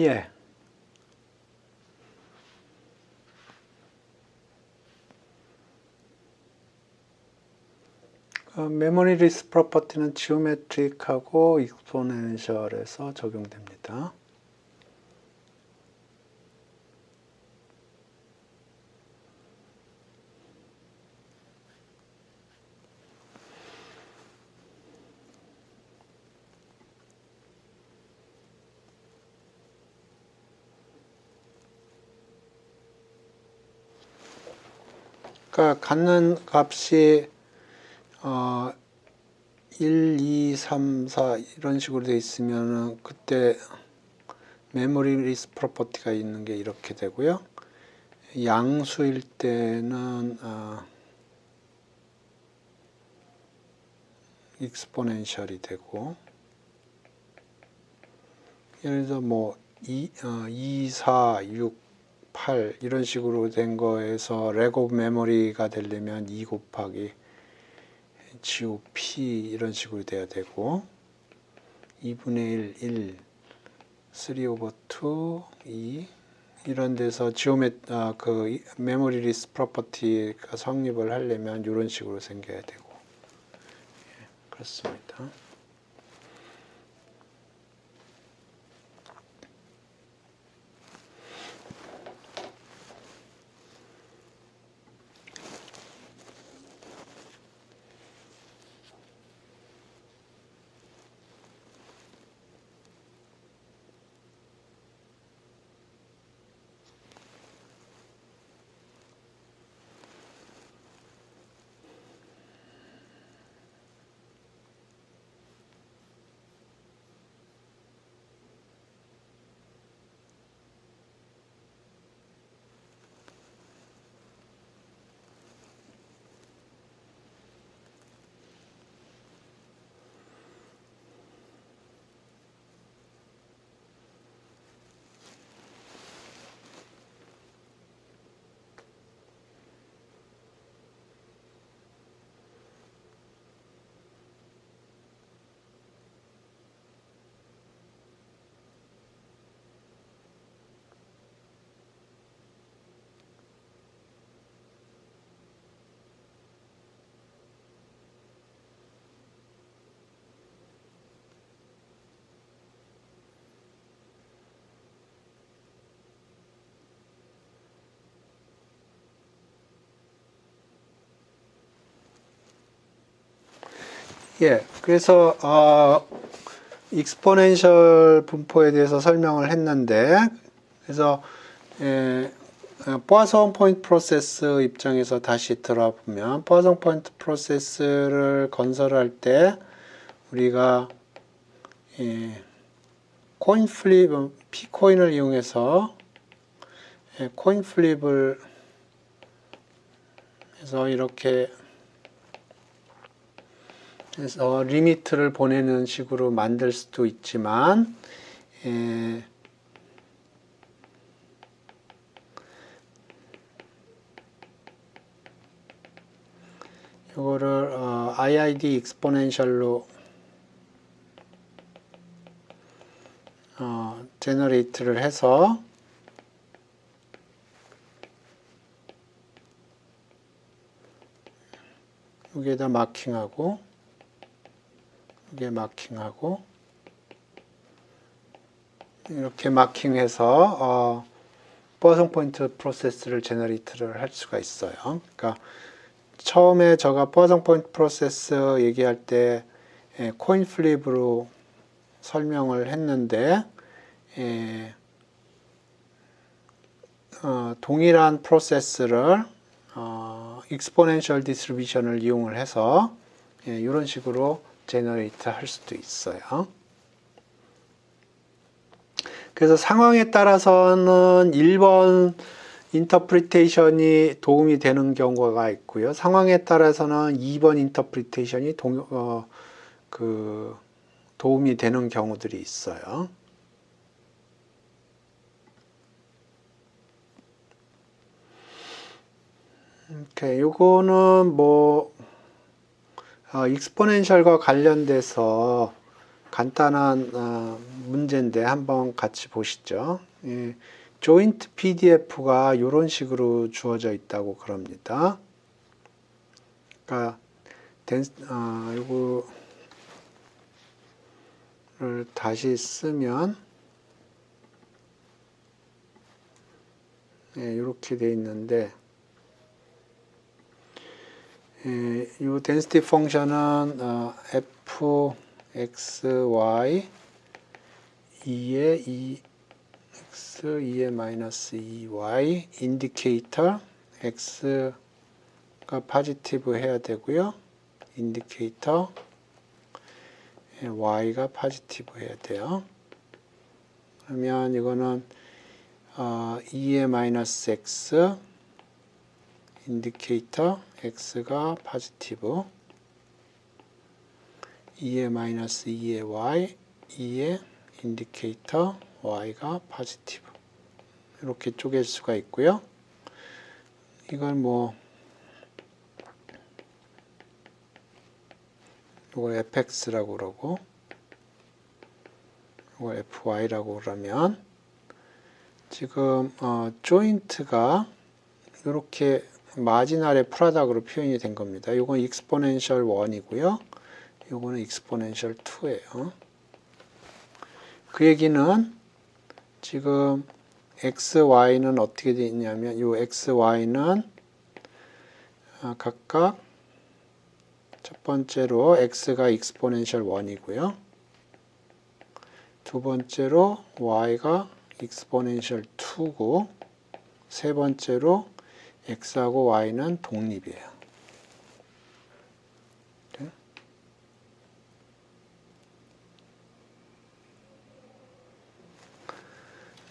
예. 메모리 리스 프로퍼티는 지오메트릭하고 익스포넨셜에서 적용됩니다. 그러니까 갖는 값이 1, 2, 3, 4 이런 식으로 돼 있으면은 그때 메모리 리스 프로퍼티가 있는 게 이렇게 되고요. 양수일 때는 익스포넨셜이 되고, 예를 들어 뭐 2, 4, 6, 8 이런 식으로 된 거에서 레고 메모리가 되려면 2 곱하기 GOP 이런 식으로 돼야 되고, 2분의 1, 3 over 2, 2 이런 데서 그 메모리 리스 프로퍼티가 성립을 하려면 이런 식으로 생겨야 되고, 그렇습니다. 예, 그래서 익스포넨셜 분포에 대해서 설명을 했는데, 그래서 포아송 포인트 프로세스 입장에서 다시 들어보면, 포아송 포인트 프로세스를 건설할 때 우리가 코인 플립, P코인을 이용해서 코인 플립을 해서 이렇게 해서 리미트를 보내는 식으로 만들 수도 있지만, 이거를 IID 익스포넨셜로 제너레이트를 해서 여기에다 마킹하고 여기에 마킹하고 이렇게 마킹해서 포아송 포인트 프로세스를 제너레이트를 할 수가 있어요. 그러니까 처음에 제가 포아송 포인트 프로세스 얘기할 때 코인 플립으로 설명을 했는데, 동일한 프로세스를 익스포넨셜 디스트리뷰션을 이용을 해서 이런 식으로 제너레이트 할 수도 있어요. 그래서 상황에 따라서는 1번 인터프리테이션이 도움이 되는 경우가 있고요. 상황에 따라서는 2번 인터프리테이션이 도움이 되는 경우들이 있어요. 오케이, 요거는 뭐 익스포넨셜과 관련돼서 간단한 문제인데 한번 같이 보시죠. 예, joint PDF가 이런 식으로 주어져 있다고 그럽니다. 그러니까 이거를 다시 쓰면 이렇게 돼 있는데 이 density 펑션은 fxy 2의 x 2의 마이너스 2y 인디케이터 x가 포지티브 해야 되고요. 인디케이터 y가 포지티브 해야 돼요. 그러면 이거는 2의 마이너스 x 인디케이터 x가 포지티브 2의 마이너스 2의 y 2의 인디케이터 y가 포지티브 이렇게 쪼갤 수가 있고요. 이걸 이걸 fx라고 그러고 이걸 fy라고 그러면 지금 조인트가 이렇게 마지널의 프로덕트로 표현이 된 겁니다. 이건 익스포넨셜 1이고요. 이거는 익스포넨셜 2예요. 그 얘기는 지금 xy는 어떻게 되어 있냐면 이 xy는 각각 첫 번째로 x가 익스포넨셜 1이고요. 두 번째로 y가 익스포넨셜 2고 세 번째로 x하고 y는 독립이에요.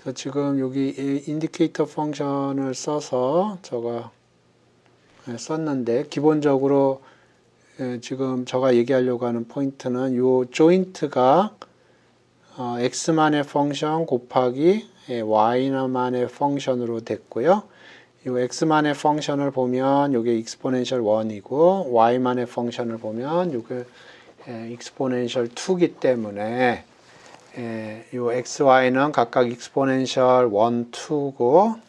그래서 지금 여기 인디케이터 펑션을 써서 제가 썼는데 기본적으로 지금 제가 얘기하려고 하는 포인트는 이 조인트가 x만의 펑션 곱하기 y만의 펑션으로 됐고요. 이 x만의 펑션을 보면 이게 익스포넨셜 1이고 y만의 펑션을 보면 이게 익스포넨셜 2이기 때문에 이 xy는 각각 익스포넨셜 1, 2고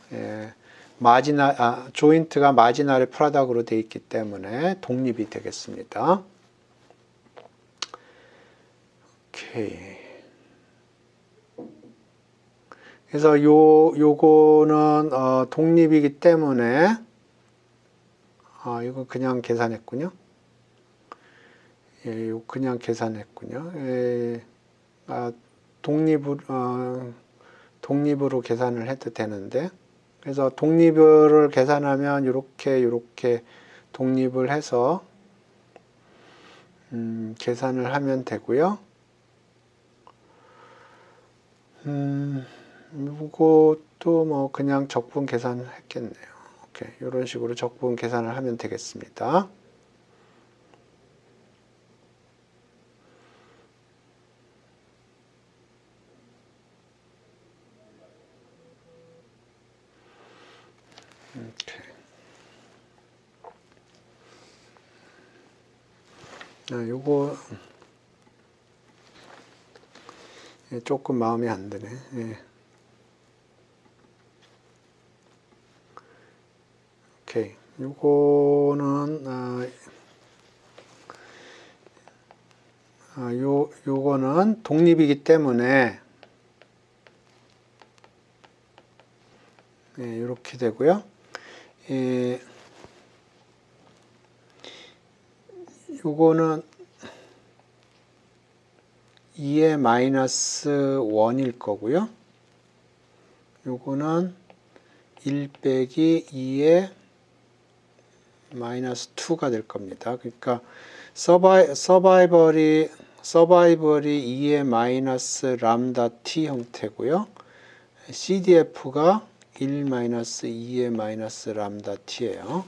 조인트가 마지널의 프로덕트로 되어 있기 때문에 독립이 되겠습니다. 오케이. 그래서 요거는 독립이기 때문에 이거 그냥 계산했군요. 예, 요 그냥 계산했군요. 독립으로 계산을 해도 되는데 그래서 독립을 계산하면 이렇게 독립을 해서 계산을 하면 되고요. 이것도 그냥 적분 계산을 했겠네요. 오케이. 이런 식으로 적분 계산을 하면 되겠습니다. 요거 조금 마음에 안 드네. 예. 오케이. 요거는 요거는 독립이기 때문에 이렇게 되고요. 요거는 2의 마이너스 1일 거고요. 요거는 1 빼기 2의 마이너스 2가 될 겁니다. 그러니까 서바이벌이 2의 마이너스 람다 t 형태고요. CDF가 1 마이너스 2의 마이너스 람다 t예요.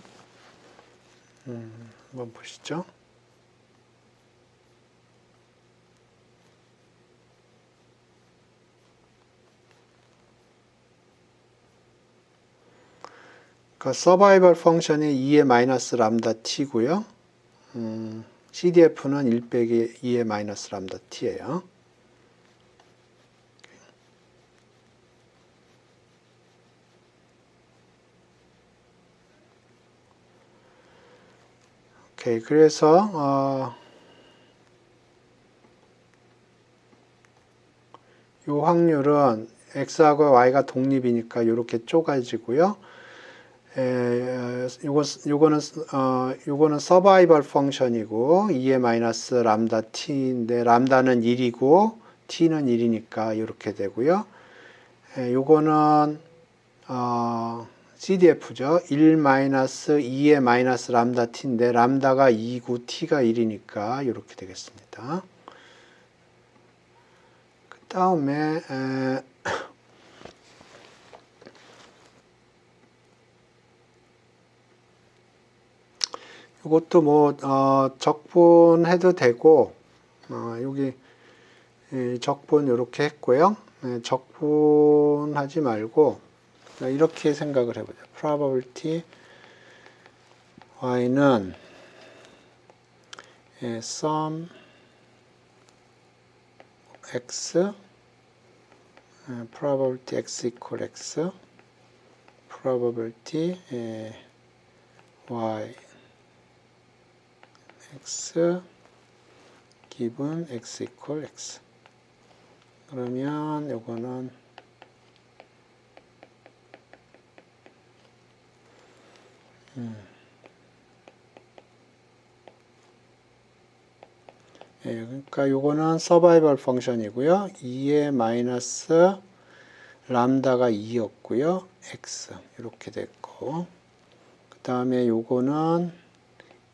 한번 보시죠. 그러니까 서바이벌 펑션이 2의 마이너스 람다 t고요. CDF는 1 빼기 2의 마이너스 람다 t예요. 오케이. 그래서 요 확률은 x하고 y가 독립이니까 이렇게 쪼가지고요. 요거는 서바이벌 펑션이고 2의 마이너스 람다 t인데 람다는 1이고 t는 1이니까 이렇게 되고요. 요거는 CDF죠. 1 마이너스 2의 마이너스 람다 t인데 람다가 2고 t가 1이니까 이렇게 되겠습니다. 그 다음에 이것도 뭐 적분해도 되고 여기 적분 이렇게 했고요. 적분하지 말고 이렇게 생각을 해보자. probability y는 sum x probability x equal x probability y x given x equal x. 그러면 요거는 그러니까 요거는 서바이벌 펑션이고요. 2의 마이너스 람다가 2였고요. x 이렇게 됐고 그 다음에 요거는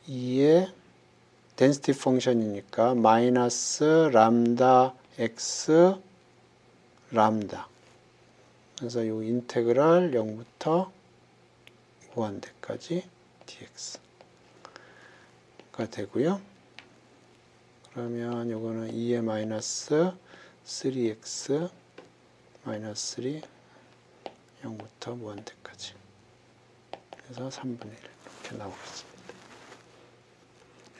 2의 density 펑션이니까 마이너스 람다 x 람다. 그래서 요 인테그랄 0부터 무한대까지 dx가 되고요. 그러면 요거는 2의 마이너스 3x 마이너스 3 0부터 무한대까지. 그래서 3분의 1 이렇게 나오겠습니다.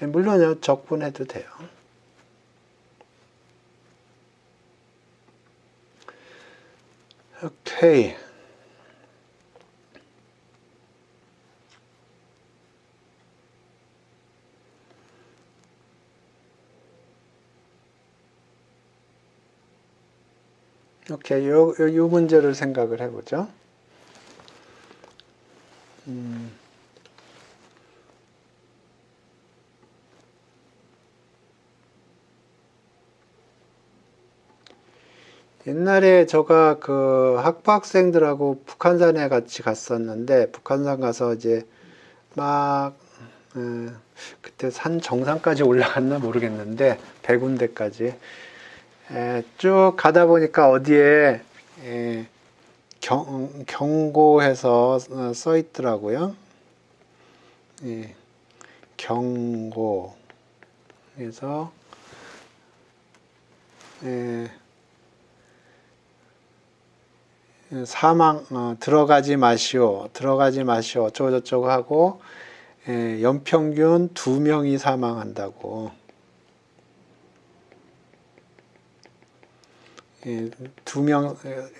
물론 적분해도 돼요. 오케이. 오케이. 요 문제를 생각을 해보죠. 옛날에 제가 그 학부학생들하고 북한산에 같이 갔었는데, 북한산 가서 이제 막, 그때 산 정상까지 올라갔나 모르겠는데, 100군데까지. 쭉 가다 보니까 어디에, 경고해서 써 있더라고요. 경고. 그래서, 사망, 들어가지 마시오. 어쩌고저쩌고 하고, 연평균 2명이 사망한다고.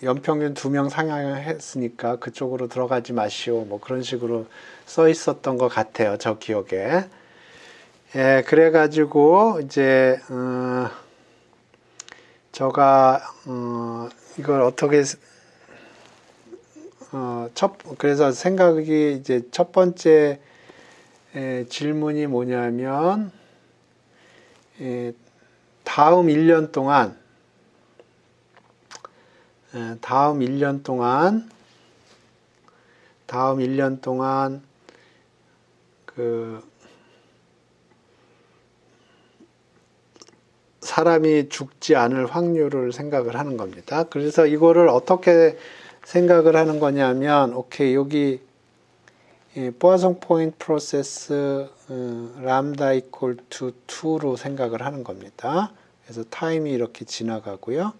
연평균 2명 상향했으니까 그쪽으로 들어가지 마시오. 뭐 그런 식으로 써 있었던 것 같아요. 저 기억에. 그래가지고, 이제, 제가, 이걸 어떻게, 그래서 생각이 이제 첫 번째 질문이 뭐냐면, 다음 1년 동안 그 사람이 죽지 않을 확률을 생각을 하는 겁니다. 그래서 이거를 어떻게 생각을 하는 거냐면, 오케이, 여기 포아송 포인트 프로세스 람다 이퀄 투 2로 생각을 하는 겁니다. 그래서 타임이 이렇게 지나가고요.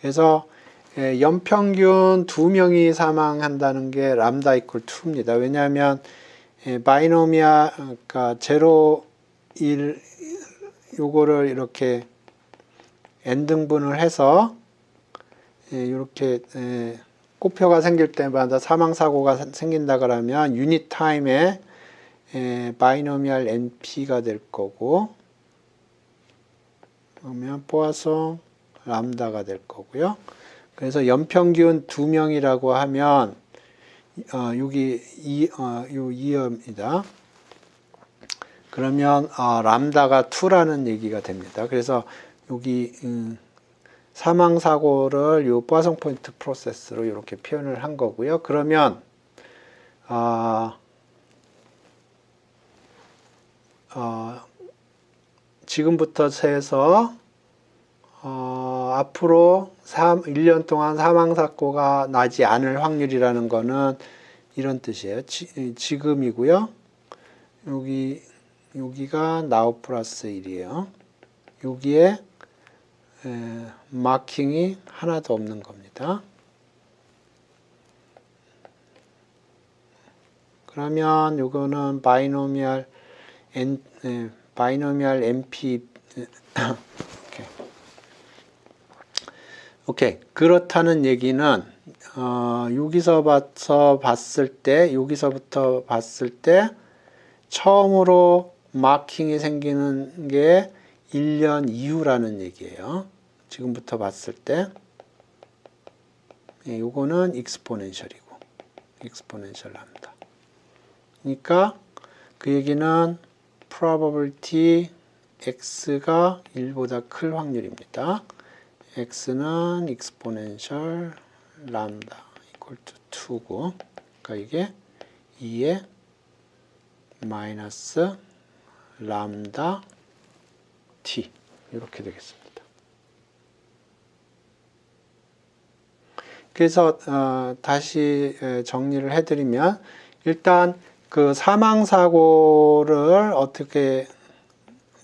그래서 연평균 2명이 사망한다는 게 람다 이퀄 2입니다. 왜냐하면 바이노미아, 그러니까 0, 1 요거를 이렇게 n등분을 해서 이렇게 꽃표가 생길 때마다 사망사고가 생긴다 그러면 유닛 타임에 바이노미얼 NP가 될 거고, 그러면 포아송 람다가 될 거고요. 그래서 연평균 2명이라고 하면 여기 요 2입니다. 그러면 람다가 2라는 얘기가 됩니다. 그래서 여기 사망 사고를 요 포아송 포인트 프로세스로 이렇게 표현을 한 거고요. 그러면 지금부터 해서 앞으로 1년 동안 사망 사고가 나지 않을 확률이라는 거는 이런 뜻이에요. 지금이고요. 여기가 now 플러스 1이에요. 여기에 마킹이 하나도 없는 겁니다. 그러면 요거는 바이노미얼 NP 오케이. 그렇다는 얘기는 여기서부터 봤을 때 처음으로 마킹이 생기는 게 1년 이후라는 얘기예요. 지금부터 봤을 때 요거는 익스포넨셜이고 익스포넨셜 람다. 그러니까 그 얘기는 probability x가 1보다 클 확률입니다. x는 exponential lambda equal to 2고, 그러니까 이게 2의 마이너스 람다 t 이렇게 되겠습니다. 그래서 다시 정리를 해드리면 일단 그 사망 사고를 어떻게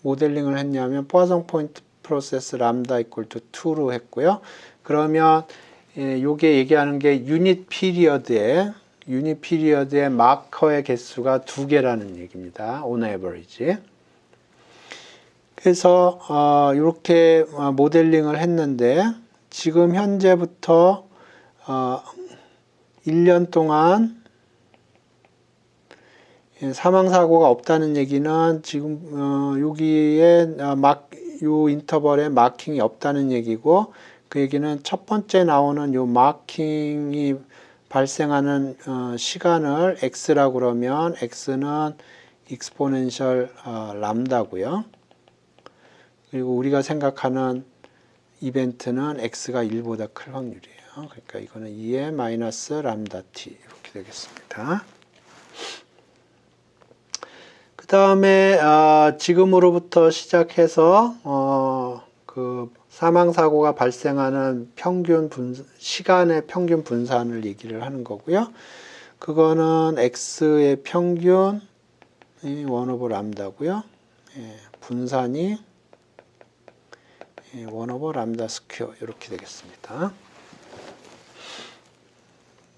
모델링을 했냐면 포아송 포인트 프로세스 람다 이퀄 투 2로 했고요. 그러면 요게 얘기하는 게 유닛 피리어드의 마커의 개수가 2개라는 얘기입니다. on average. 그래서 이렇게 모델링을 했는데 지금 현재부터 1년 동안 사망사고가 없다는 얘기는 지금 여기에 요 인터벌에 마킹이 없다는 얘기고, 그 얘기는 첫 번째 나오는 요 마킹이 발생하는 시간을 x라고 그러면 x는 익스포넨셜 람다고요. 그리고 우리가 생각하는 이벤트는 x가 1보다 클 확률이에요. 그러니까 이거는 2의 마이너스 람다 t 이렇게 되겠습니다. 그 다음에 지금으로부터 시작해서 그 사망 사고가 발생하는 시간의 평균 분산을 얘기를 하는 거고요. 그거는 x의 평균이 1오버 람다고요. 분산이 1오버 람다 스퀘어 이렇게 되겠습니다.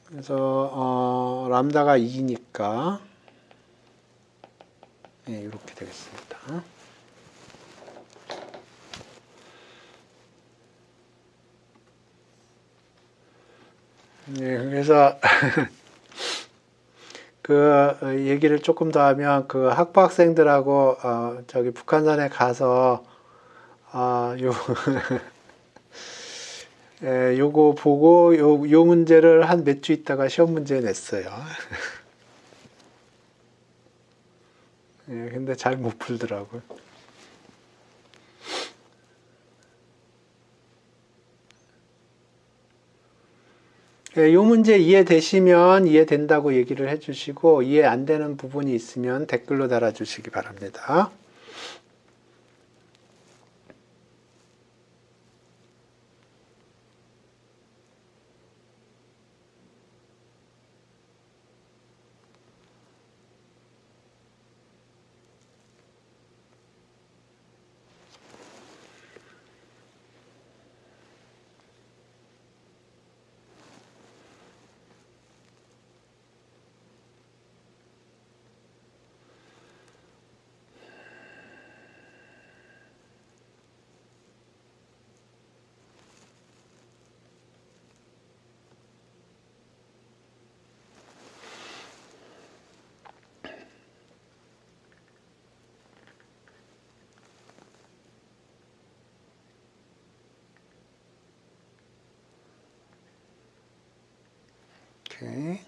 그래서 람다가 2니까 이렇게 되겠습니다. 그래서 그 얘기를 조금 더 하면 그 학부학생들하고 저기 북한산에 가서 요거 보고 요 문제를 한 몇 주 있다가 시험 문제 냈어요. 근데 잘 못 풀더라고요. 요 문제 이해되시면 이해된다고 얘기를 해주시고, 이해 안 되는 부분이 있으면 댓글로 달아주시기 바랍니다. 오케이.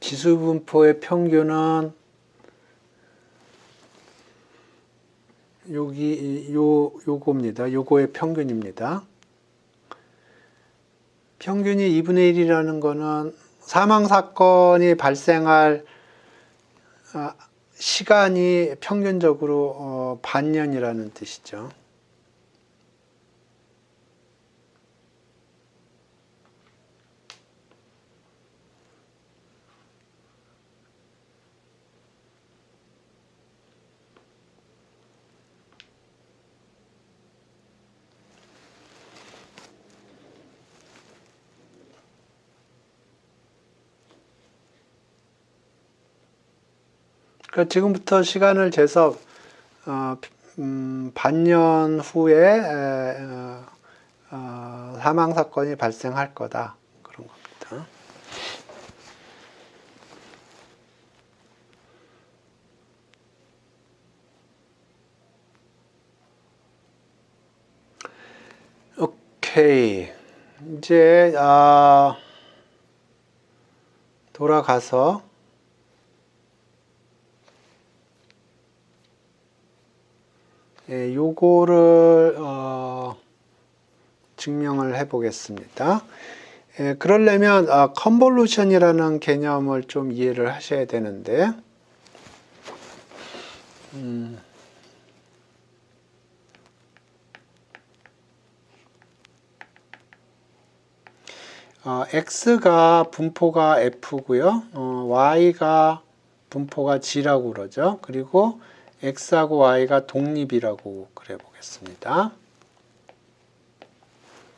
지수분포의 평균은 요겁니다. 요거의 평균입니다. 평균이 2분의 1이라는 거는 사망사건이 발생할 시간이 평균적으로 반년이라는 뜻이죠. 그러니까 지금부터 시간을 재서 반년 후에 사망 사건이 발생할 거다, 그런 겁니다. 오케이. 이제 돌아가서 요거를 증명을 해 보겠습니다. 그러려면 컨볼루션이라는 개념을 좀 이해를 하셔야 되는데, x가 분포가 f고요, y가 분포가 g라고 그러죠. 그리고 x하고 y가 독립이라고 그래 보겠습니다.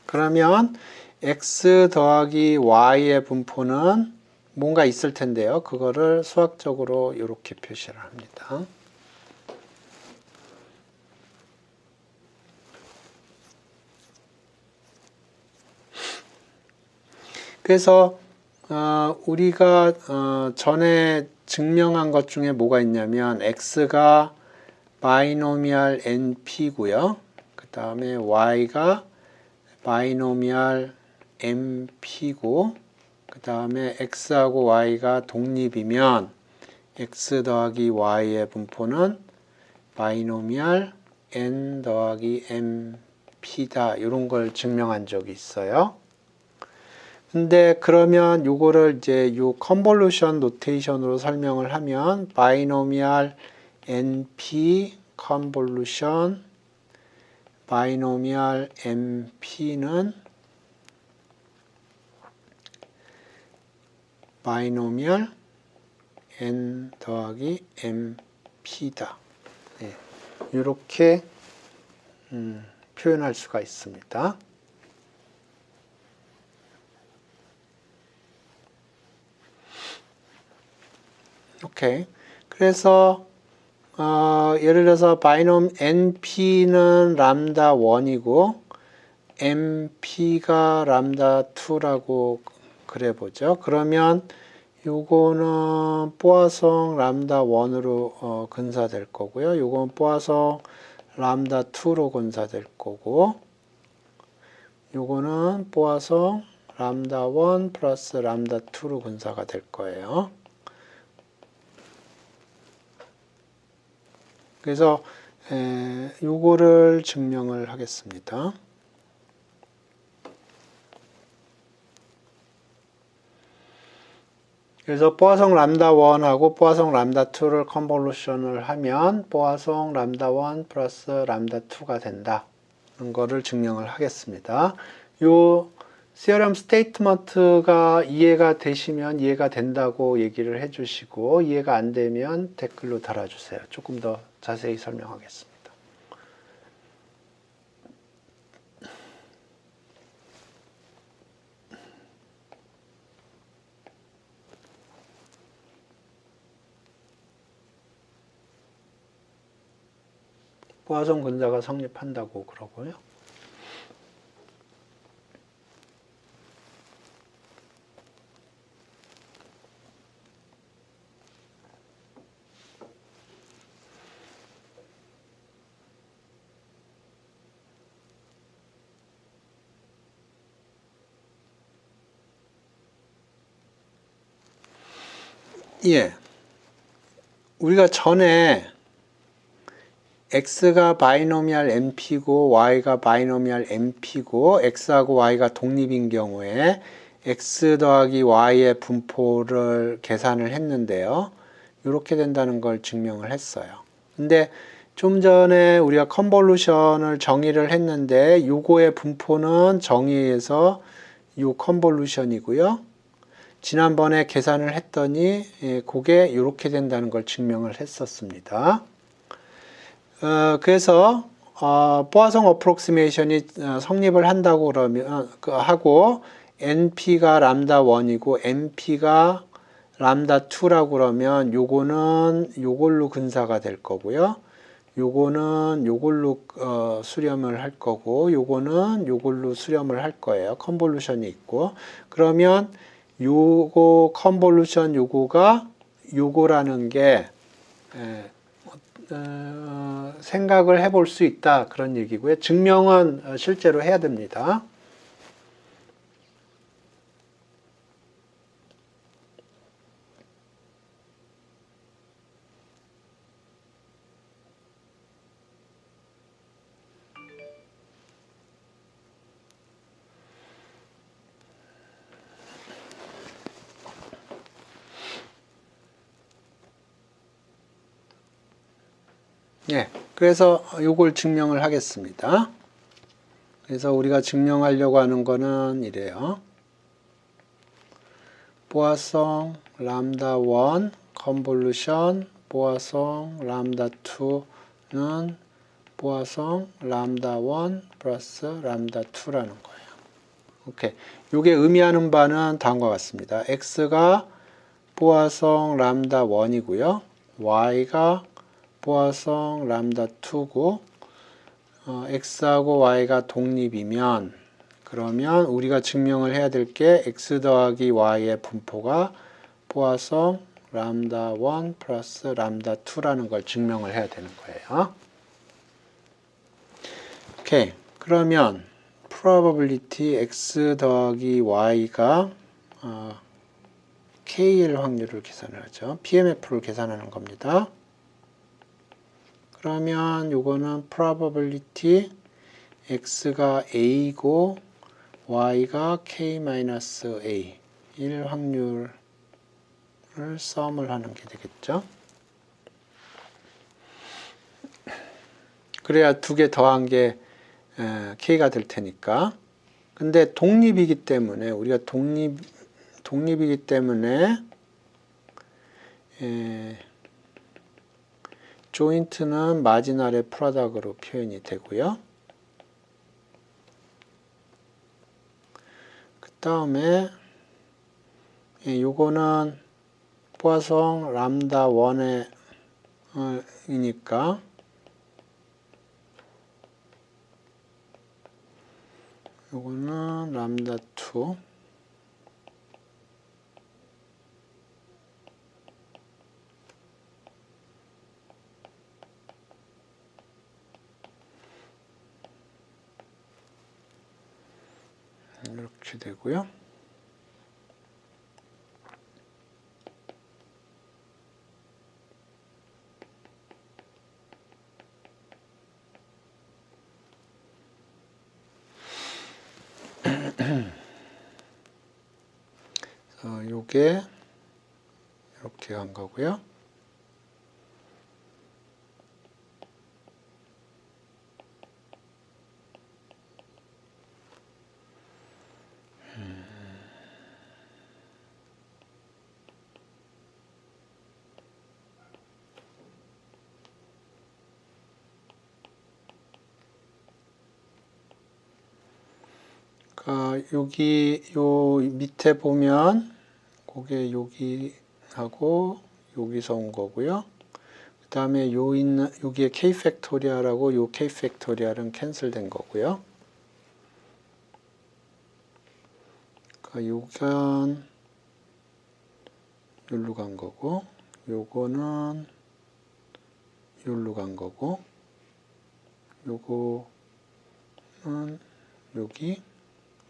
그러면 x 더하기 y의 분포는 뭔가 있을 텐데요. 그거를 수학적으로 이렇게 표시를 합니다. 그래서 우리가 전에 증명한 것 중에 뭐가 있냐면 x가 바이노미얼 np고요. 그 다음에 y가 바이노미얼 mp고, 그 다음에 x하고 y가 독립이면 x 더하기 y의 분포는 바이노미얼 n 더하기 mp다. 이런 걸 증명한 적이 있어요. 근데 그러면 요거를 이제 요 컨볼루션 노테이션으로 설명을 하면 바이노미얼 np 컨볼루션 바이노미얼 mp는 바이노미얼 n 더하기 mp다. 네, 이렇게 표현할 수가 있습니다. 오케이. 그래서 예를 들어서 바이놈 np는 람다 1이고 mp가 람다 2라고 그래 보죠. 그러면 요거는 뽀아성 람다 1으로 근사될 거고요. 요건 뽀아성 람다 2로 근사될 거고, 요거는 뽀아성 람다 1 플러스 람다 2로 근사가 될 거예요. 그래서 요거를 증명을 하겠습니다. 그래서 뽀아성 람다 1하고 뽀아성 람다 2를 컨볼루션을 하면 뽀아성 람다 1 플러스 람다 2가 된다는 거를 증명을 하겠습니다. 요 시어럼 스테이트먼트가 이해가 되시면 이해가 된다고 얘기를 해주시고, 이해가 안 되면 댓글로 달아주세요. 조금 더 자세히 설명하겠습니다. 뽀아성 근사가 성립한다고 그러고요. 예. 우리가 전에 x가 바이노미얼 np고 y가 바이노미얼 np고 x하고 y가 독립인 경우에 x 더하기 y의 분포를 계산을 했는데요. 이렇게 된다는 걸 증명을 했어요. 근데 좀 전에 우리가 컨볼루션을 정의를 했는데 요거의 분포는 정의에서 요 컨볼루션이고요. 지난번에 계산을 했더니 그게 이렇게 된다는 걸 증명을 했었습니다. 그래서 포아송 어프록시메이션이 성립을 한다고 그러면 하고 NP가 람다 1이고 NP가 람다 2라고 그러면 요거는 요걸로 근사가 될 거고요. 요거는 요걸로 수렴을 할 거고 요거는 요걸로 수렴을 할 거예요. 컨볼루션이 있고 그러면 요거 컨볼루션 요거가 요거라는 게 생각을 해볼 수 있다 그런 얘기고요. 증명은 실제로 해야 됩니다. 예, 그래서 요걸 증명을 하겠습니다. 그래서 우리가 증명하려고 하는 거는 이래요. 보아송 람다 1 컨볼루션 보아송 람다 2는 보아송 람다 1 플러스 람다 2라는 거예요. 오케이. 요게 의미하는 바는 다음과 같습니다. x가 보아송 람다 1이고요. y가 보아송 람다 2고 x하고 y가 독립이면 그러면 우리가 증명을 해야 될 게 x 더하기 y의 분포가 보아송 람다 1 플러스 람다 2라는 걸 증명을 해야 되는 거예요. 오케이. 그러면 probability x 더하기 y가 k일 확률을 계산을 하죠. PMF를 계산하는 겁니다. 그러면 요거는 probability x가 a고 y가 k-a 일 확률을 썸을 하는 게 되겠죠. 그래야 두 개 더한 게 k가 될 테니까. 근데 독립이기 때문에 우리가 독립이기 때문에 조인트는 마지널의 프로덕트로 표현이 되고요. 그 다음에 요거는 포아송 람다 1의 이니까 요거는 람다 2 이렇게 되고요. 요게 이렇게 한 거고요. 여기 요 밑에 보면 그게 여기하고 여기서 온 거고요. 그 다음에 여기에 k 팩토리얼하고 요 k 팩토리얼은 캔슬된 거고요. 요건 여기로 간 거고 요거는 여기로 간 거고 요거는 여기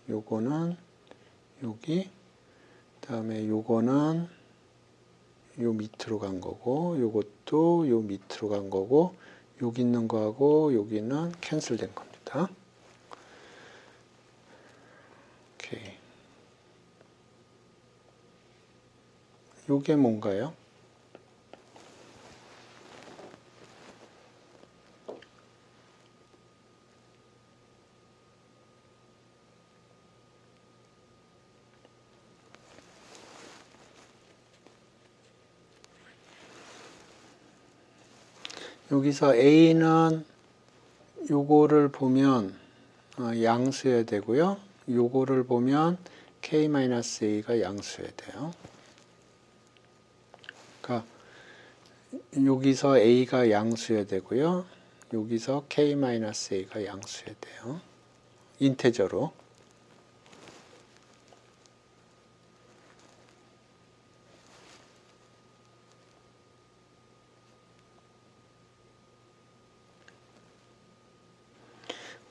요거는 여기, 그 다음에 요거는 요 밑으로 간 거고, 요것도 요 밑으로 간 거고, 여기 있는 거하고 여기는 캔슬된 겁니다. 오케이. 요게 뭔가요? 여기서 A는 요거를 보면 양수여야 되고요. 요거를 보면 K-A가 양수여야 돼요. 그러니까 여기서 A가 양수여야 되고요. 여기서 K-A가 양수여야 돼요. 인테저로.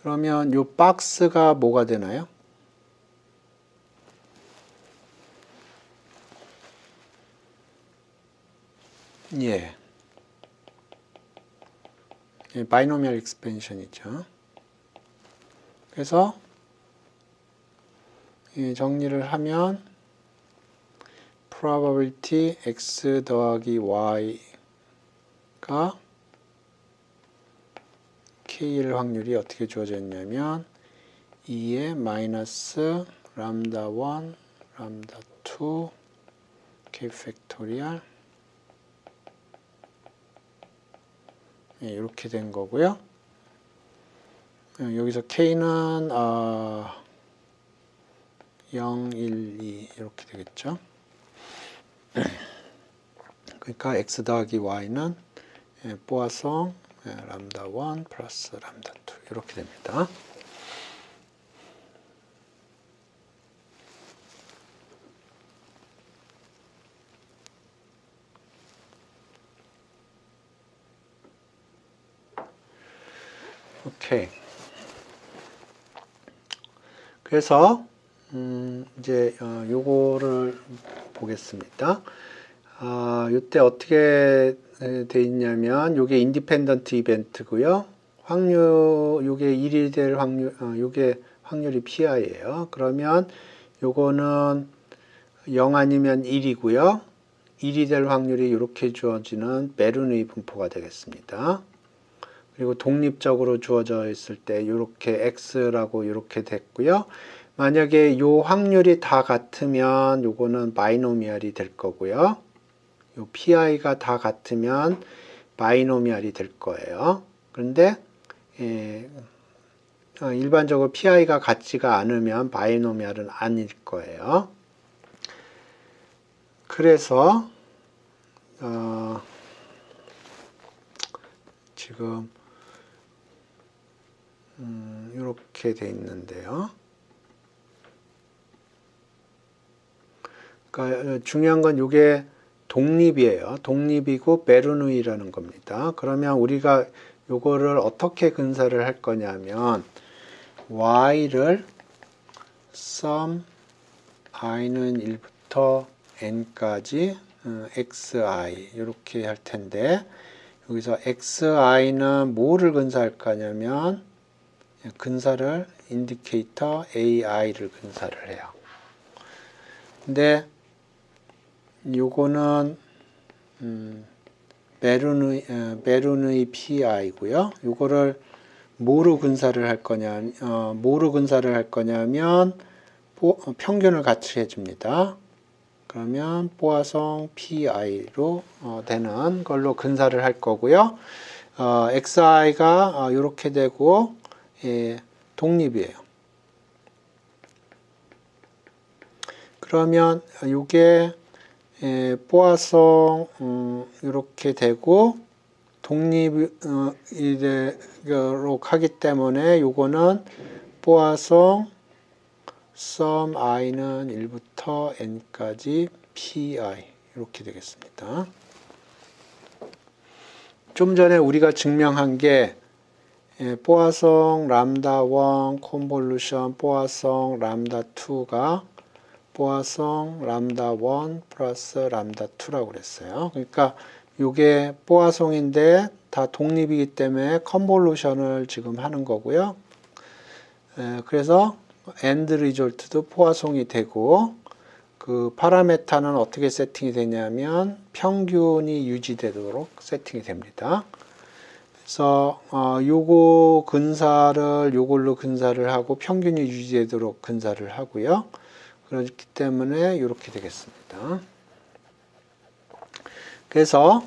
그러면 이 박스가 뭐가 되나요? 예. 바이노미얼 익스펜션이죠. 그래서 정리를 하면 probability x 더하기 y가 k일 확률이 어떻게 주어져 있냐면 2의 마이너스 람다 1, 람다 2, k 팩토리얼 이렇게 된 거고요. 여기서 k는 0, 1, 2 이렇게 되겠죠. 그러니까 x 더하기 y는 뽀아송 람다 1 플러스 람다 2 이렇게 됩니다. 오케이. 그래서 이제 요거를 보겠습니다. 요때 어떻게 돼 있냐면 요게 인디펜던트 이벤트고요. 요게 1이 될 확률, 요게 확률이 PI예요. 그러면 요거는 0 아니면 1이고요. 1이 될 확률이 이렇게 주어지는 베르누이 분포가 되겠습니다. 그리고 독립적으로 주어져 있을 때 이렇게 X라고 이렇게 됐고요. 만약에 요 확률이 다 같으면 요거는 바이노미얼이 될 거고요. 요 PI가 다 같으면 바이노미얼이 될 거예요. 그런데 일반적으로 PI가 같지가 않으면 바이노미얼은 아닐 거예요. 그래서 지금 이렇게 돼 있는데요. 그러니까 중요한 건 이게 독립이에요. 독립이고 베르누이라는 겁니다. 그러면 우리가 이거를 어떻게 근사를 할 거냐면 y를 sum i는 1부터 n까지 xi 이렇게 할 텐데 여기서 xi는 뭐를 근사할 거냐면 근사를 인디케이터 ai를 근사를 해요. 근데 요거는 베르누이 PI고요. 요거를 뭐로 근사를 할 거냐면 평균을 같이 해줍니다. 그러면 뽀아송 PI로 되는 걸로 근사를 할 거고요. XI가 이렇게 되고 독립이에요. 그러면 이게 뽀아송 이렇게 되고 독립이도록 하기 때문에 요거는 뽀아송 sum i는 1부터 n까지 pi 이렇게 되겠습니다. 좀 전에 우리가 증명한 게 뽀아송 람다 1 콘볼루션 뽀아송 람다 2가 뽀아송 람다 1 플러스 람다 2라고 그랬어요. 그러니까 이게 뽀아송인데 다 독립이기 때문에 컨볼루션을 지금 하는 거고요. 그래서 엔드 리졸트도 뽀아송이 되고, 그 파라메타는 어떻게 세팅이 되냐면 평균이 유지되도록 세팅이 됩니다. 그래서 요거 근사를 요걸로 근사를 하고 평균이 유지되도록 근사를 하고요. 그렇기 때문에 이렇게 되겠습니다. 그래서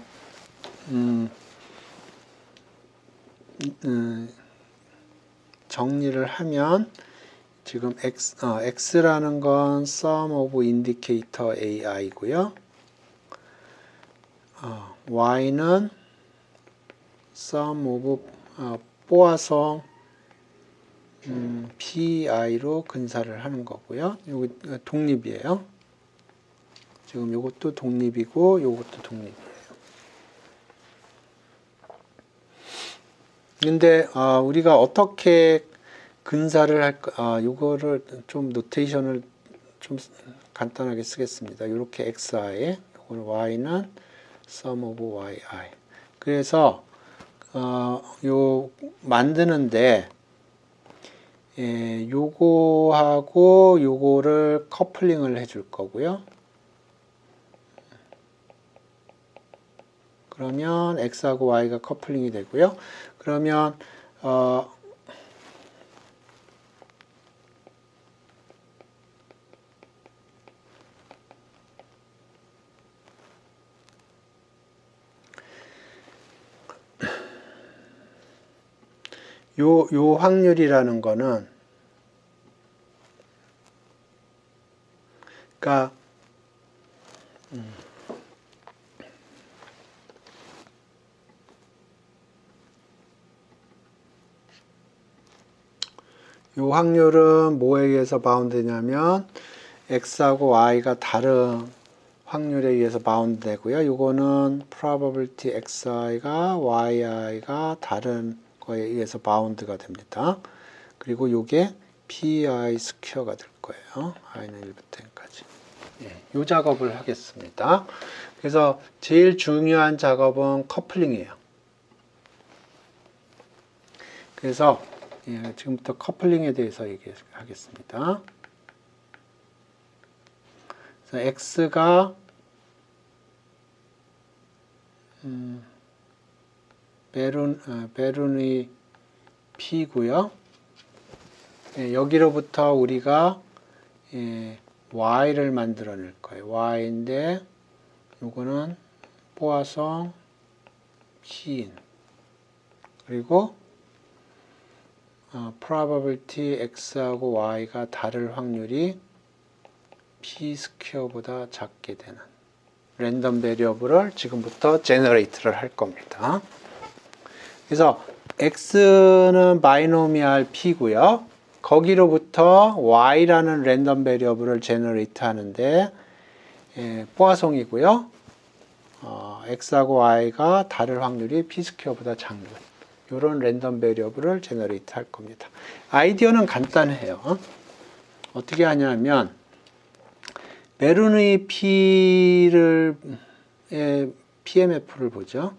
정리를 하면 지금 X라는 건 sum of indicator AI고요. Y는 sum of 뽀아송 PI로 근사를 하는 거고요. 여기 독립이에요. 지금 이것도 독립이고 이것도 독립이에요. 근데 우리가 어떻게 근사를 할까? 이거를 좀 노테이션을 좀 간단하게 쓰겠습니다. 이렇게 xi, 이걸 y는 sum of yi. 그래서 요 만드는데 요거하고 요거를 커플링을 해줄 거고요. 그러면 x하고 y가 커플링이 되고요. 그러면 요 확률이라는 거는, 그러니까 요 확률은 뭐에 의해서 바운드냐면 x하고 y가 다른 확률에 의해서 바운드 되고요. 요거는 probability xi가 yi가 다른 거에 의해서 바운드가 됩니다. 그리고 요게 pi 스퀘어가 될 거예요. i는 1부터 n까지. 요 작업을 하겠습니다. 그래서 제일 중요한 작업은 커플링이에요. 그래서 지금부터 커플링에 대해서 얘기하겠습니다. 그래서 x가 베룬의 p고요. 여기로부터 우리가 y를 만들어낼 거예요. y인데 요거는 뽀아송 p인, 그리고 probability x하고 y가 다를 확률이 p 스퀘어보다 작게 되는 랜덤 베리어블을 지금부터 제너레이트를 할 겁니다. 그래서 x는 바이노미얼 p고요. 거기로부터 y라는 랜덤 베리어블을 제너레이트 하는데 뽀아송이고요. x하고 y가 다를 확률이 p 스퀘어보다 작은 이런 랜덤 베리어블을 제너레이트 할 겁니다. 아이디어는 간단해요. 어떻게 하냐면 베룬의 PMF를 보죠.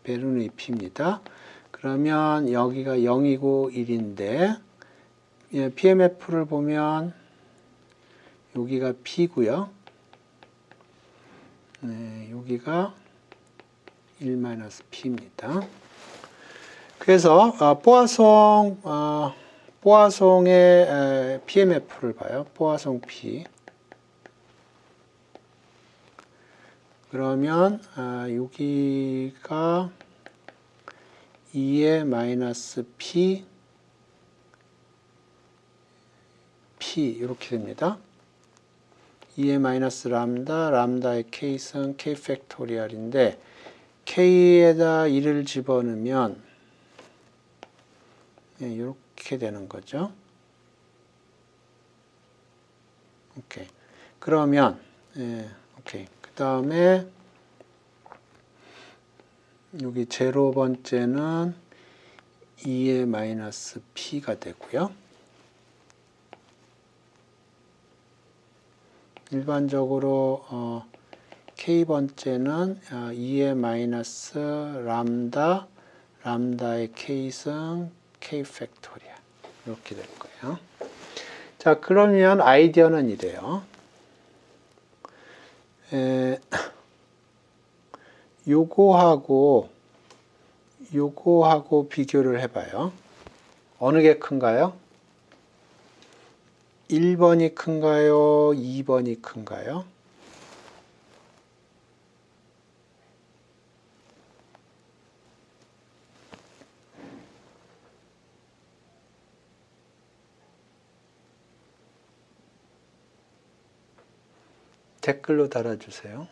베룬의 P입니다. 그러면 여기가 0이고 1인데 PMF를 보면 여기가 P고요. 여기가 1-P입니다. 그래서 뽀아송의 PMF를 봐요. 뽀아송 P. 그러면 여기가 2의 마이너스 P 이렇게 됩니다. 2의 마이너스 람다의 K는 K 팩토리얼인데 K에다 1을 집어넣으면 이렇게 되는 거죠. 오케이. 그러면 오케이. 그 다음에 여기 0번째는 2의 마이너스 P가 되고요. 일반적으로 k번째는 2의 마이너스 람다의 k승 k 팩토리얼 이렇게 될 거예요. 자, 그러면 아이디어는 이래요. 요거하고 비교를 해봐요. 어느 게 큰가요? 1번이 큰가요? 2번이 큰가요? 댓글로 달아주세요.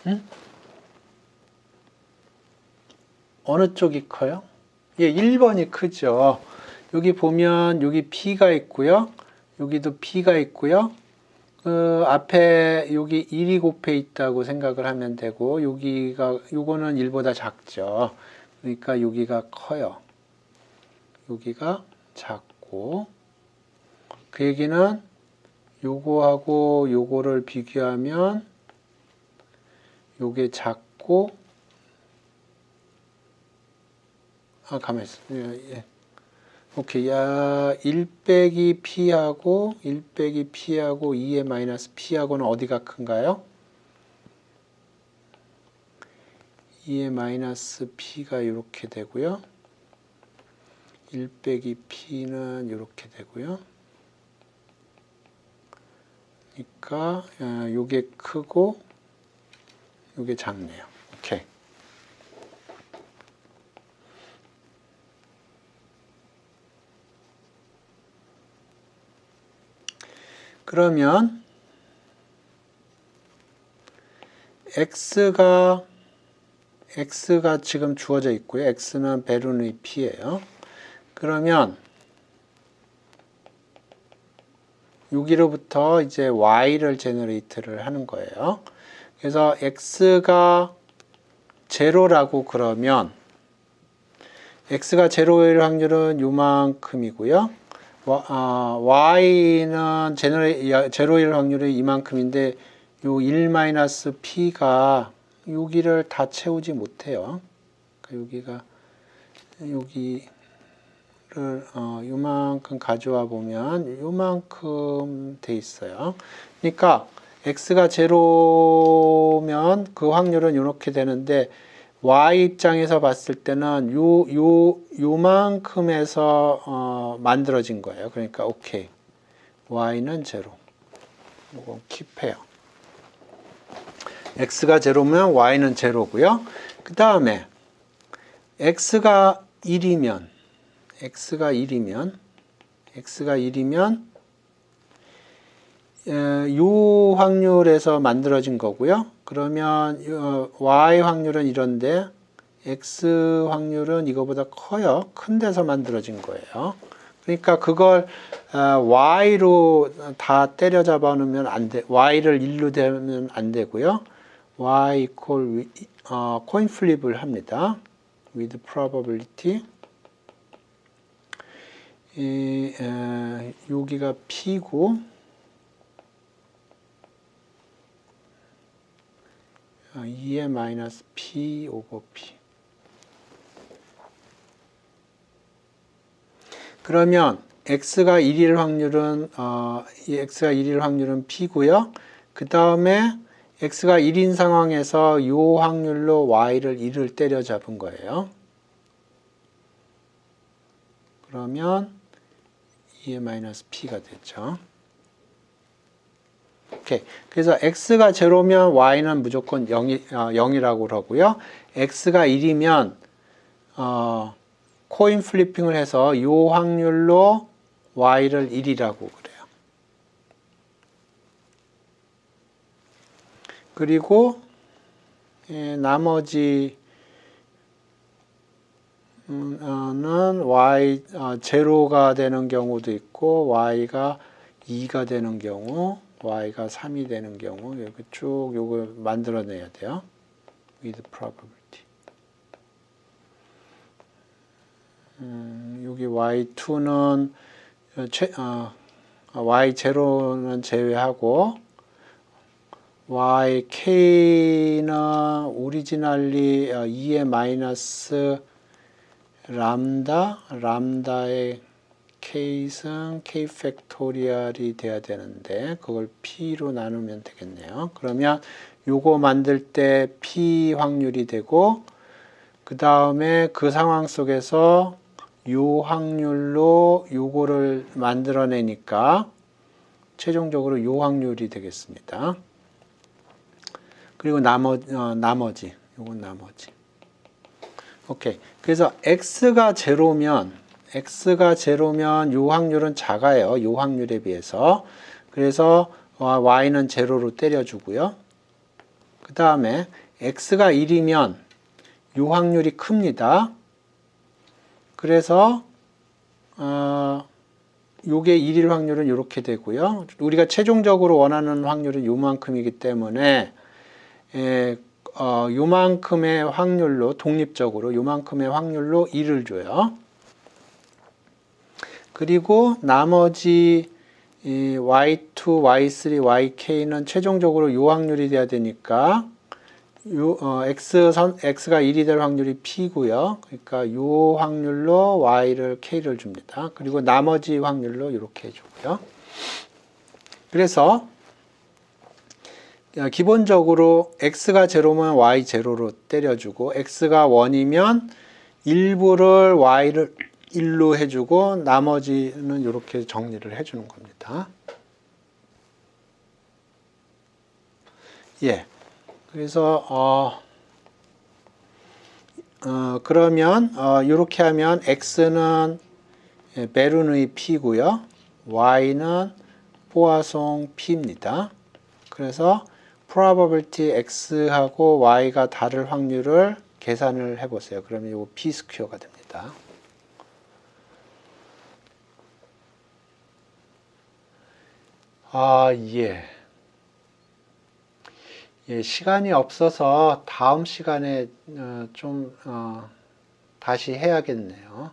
응? 어느 쪽이 커요? 예, 1번이 크죠. 여기 보면 여기 P가 있고요. 여기도 P가 있고요. 앞에 여기 1이 곱해 있다고 생각을 하면 되고 요거는 1보다 작죠. 그러니까 여기가 커요. 여기가 작고 그 얘기는 요거하고 요거를 비교하면 요게 작고 가만히 있어. 예. 오케이. 1 빼기 P하고 2의 마이너스 P하고는 어디가 큰가요? 2의 마이너스 P가 이렇게 되고요. 1 빼기 P는 이렇게 되고요. 그러니까 요게 크고 요게 작네요. 오케이. 그러면 x가 지금 주어져 있고요. x는 베르누이 P예요. 그러면 여기로부터 이제 y를 제너레이트를 하는 거예요. 그래서 x가 제로라고 그러면 x가 제로일 확률은 요만큼이고요. y는 제로일 확률이 이만큼인데 요 1-p가 여기를 다 채우지 못해요. 그러니까 여기를 요만큼 가져와 보면 요만큼 돼 있어요. 그러니까 x가 제로면 그 확률은 이렇게 되는데 y 입장에서 봤을 때는 요만큼에서 만들어진 거예요. 그러니까 오케이. y는 제로. 이건 킵해요. x가 제로면 y는 제로고요. 그 다음에 x가 1이면 요 확률에서 만들어진 거고요. 그러면 y 확률은 이런데 x 확률은 이거보다 커요. 큰 데서 만들어진 거예요. 그러니까 그걸 y로 다 때려잡아 놓으면 안 돼. y를 1로 되면 안 되고요. y equal coin flip을 합니다. with probability 여기가 p고 2의 마이너스 p 오버 p. 그러면 x가 1일 확률은 p고요. 그 다음에 x가 1인 상황에서 이 확률로 y를 1을 때려잡은 거예요. 그러면 2의 마이너스 p가 됐죠. 오케이. 그래서 x가 제로면 y는 무조건 0이라고 그러고요. x가 1이면 코인 플리핑을 해서 이 확률로 y를 1이라고 그래요. 그리고 나머지 는 y 제로가 되는 경우도 있고 y가 2가 되는 경우, y가 3이 되는 경우 이렇게 쭉 요거 만들어내야 돼요. with probability. 여기 y2는 y0는 제외하고yk는 오리지널리 2의 마이너스 람다의 k승 k 팩토리얼이 돼야 되는데 그걸 p로 나누면 되겠네요. 그러면 요거 만들 때 p 확률이 되고 그 다음에 그 상황 속에서 요 확률로 요거를 만들어내니까 최종적으로 요 확률이 되겠습니다. 그리고 나머지 요건 나머지. 오케이. 그래서 x가 제로면 요 확률은 작아요. 요 확률에 비해서. 그래서 y는 제로로 때려주고요. 그 다음에 x가 1이면 요 확률이 큽니다. 그래서 요게 1일 확률은 이렇게 되고요. 우리가 최종적으로 원하는 확률은 요만큼이기 때문에 요만큼의 확률로 독립적으로 요만큼의 확률로 1을 줘요. 그리고 나머지 y2, y3,yk는 최종적으로 요 확률이 돼야 되니까 x가 1이 될 확률이 p고요. 그러니까 요 확률로 y를 k를 줍니다. 그리고 나머지 확률로 이렇게 해주고요. 그래서 기본적으로 x가 제로면 y 제로로 때려주고 x가 1이면 일부를 y를 1로 해주고 나머지는 이렇게 정리를 해주는 겁니다. 예. 그래서 그러면 이렇게 하면 x는 베르누이 p고요. y는 포아송 p입니다. 그래서 probability x하고 y가 다를 확률을 계산을 해보세요. 그러면 이거 p 스퀘어가 됩니다. 예. 예, 시간이 없어서 다음 시간에 좀 다시 해야겠네요.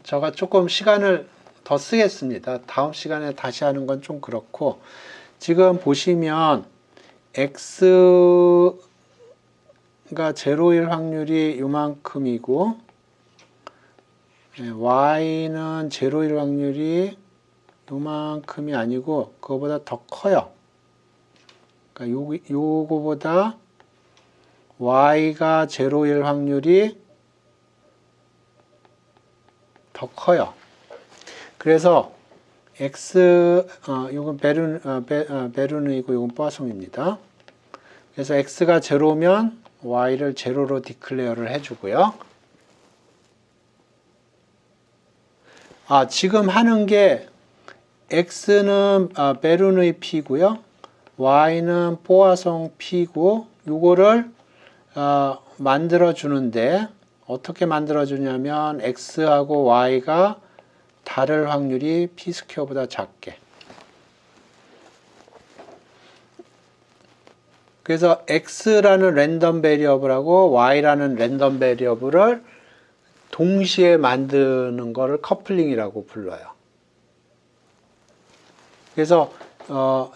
제가 조금 시간을 더 쓰겠습니다. 다음 시간에 다시 하는 건 좀 그렇고 지금 보시면 x가 제로일 확률이 요만큼이고 y는 제로일 확률이 요만큼이 아니고 그거보다 더 커요. 그러니까 요거보다 y가 제로일 확률이 더 커요. 그래서 요건 베르누이고 요건 포아송입니다. 그래서 x가 제로면 y를 제로로 디클레어를 해주고요. 지금 하는 게 x는 베르누이 p고요. y는 포아송 p고 요거를 만들어 주는데 어떻게 만들어 주냐면 x하고 y가 다를 확률이 p 스퀘어보다 작게. 그래서 x라는 랜덤 베리어블하고 y라는 랜덤 베리어블을 동시에 만드는 거를 커플링이라고 불러요. 그래서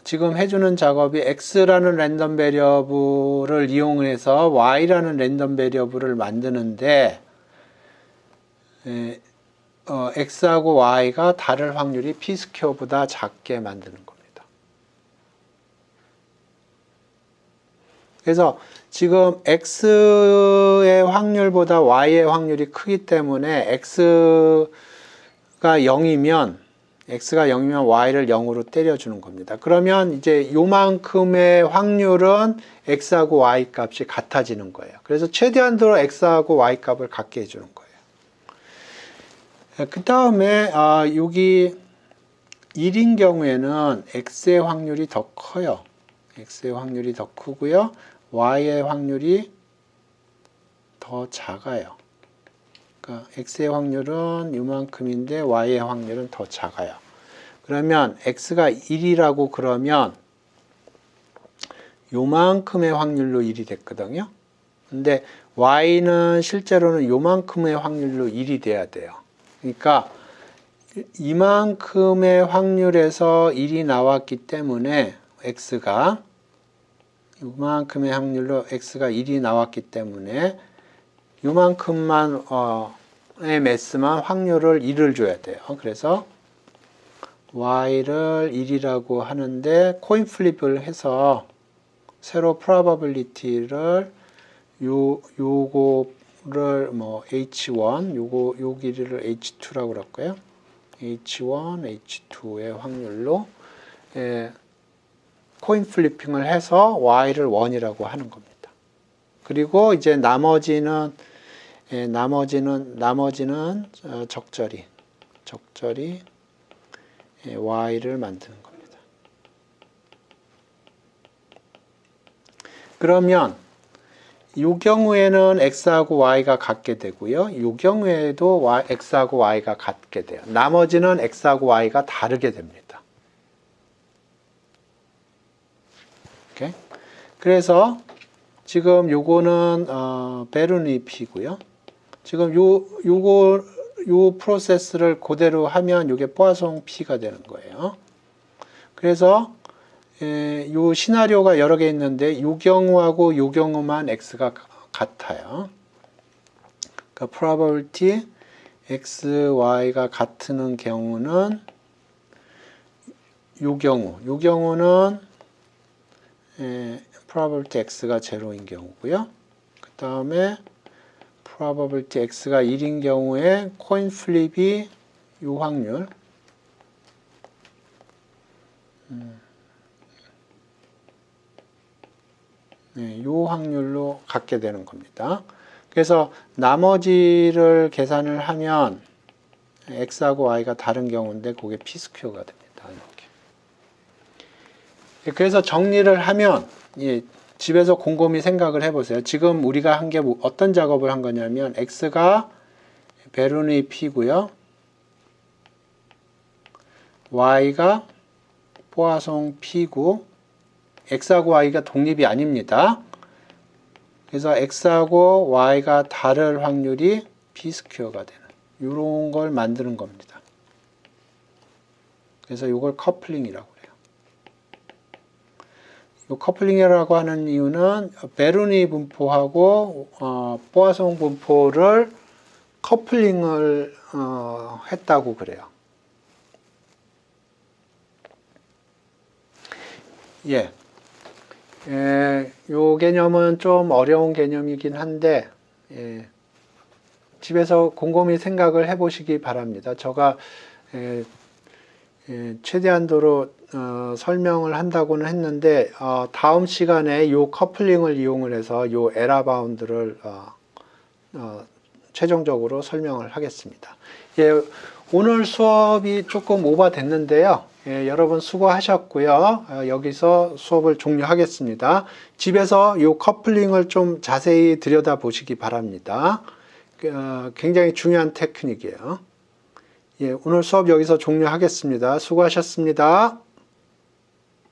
지금 해주는 작업이 x라는 랜덤 베리어블을 이용해서 y라는 랜덤 베리어블을 만드는데 x하고 y가 다를 확률이 p 스퀘어보다 작게 만드는 겁니다. 그래서 지금 x의 확률보다 y의 확률이 크기 때문에 x가 0이면 x가 0이면 y를 0으로 때려주는 겁니다. 그러면 이제 요만큼의 확률은 x하고 y 값이 같아지는 거예요. 그래서 최대한도로 x하고 y 값을 같게 해주는 거예요. 그 다음에 여기 1인 경우에는 x의 확률이 더 커요. x의 확률이 더 크고요. y의 확률이 더 작아요. 그러니까 x의 확률은 이만큼인데 y의 확률은 더 작아요. 그러면 x가 1이라고 그러면 요만큼의 확률로 1이 됐거든요. 근데 y는 실제로는 요만큼의 확률로 1이 돼야 돼요. 그러니까 이만큼의 확률에서 1이 나왔기 때문에 x가 요만큼의 확률로 x가 1이 나왔기 때문에 요만큼만 의 매스만 확률을 1을 줘야 돼요. 그래서 y를 1이라고 하는데 코인 플립을 해서 새로 probability를 요거를 뭐 h1 요 길이를 h2라고 그럴까요? h1, h2의 확률로 코인 플리핑을 해서 y를 1이라고 하는 겁니다. 그리고 이제 나머지는 적절히 y를 만드는 겁니다. 그러면 이 경우에는 x하고 y가 같게 되고요. 이 경우에도 x하고 y가 같게 돼요. 나머지는 x하고 y가 다르게 됩니다. 오케이? 그래서 지금 요거는 베르니 P고요. 지금 요 프로세스를 그대로 하면 요게 포아송 P가 되는 거예요. 그래서 요 시나리오가 여러 개 있는데 요 경우하고 요 경우만 x가 같아요. 그러니까 probability x, y가 같은 경우는 요 경우는 probability x가 0인 경우고요. 그 다음에 probability x가 1인 경우에 코인 플립이 요 확률 요 확률로 갖게 되는 겁니다. 그래서 나머지를 계산을 하면 x하고 y가 다른 경우인데 그게 p-스퀘어가 됩니다. 이렇게. 그래서 정리를 하면 집에서 곰곰이 생각을 해보세요. 지금 우리가 한 게 어떤 작업을 한 거냐면 x가 베르니 P고요. y가 포아송 P고 x하고 y가 독립이 아닙니다. 그래서 x하고 y가 다를 확률이 p-스퀘어가 되는 이런 걸 만드는 겁니다. 그래서 이걸 커플링이라고 해요. 이 커플링이라고 하는 이유는 베르니 분포하고 포아송 분포를 커플링을 했다고 그래요. 요 개념은 좀 어려운 개념이긴 한데 집에서 곰곰이 생각을 해보시기 바랍니다. 제가 최대한도로 설명을 한다고는 했는데 다음 시간에 요 커플링을 이용을 해서 요 에러 바운드를 최종적으로 설명을 하겠습니다. 오늘 수업이 조금 오버됐는데요. 여러분 수고하셨고요. 여기서 수업을 종료하겠습니다. 집에서 이 커플링을 좀 자세히 들여다보시기 바랍니다. 굉장히 중요한 테크닉이에요. 오늘 수업 여기서 종료하겠습니다. 수고하셨습니다.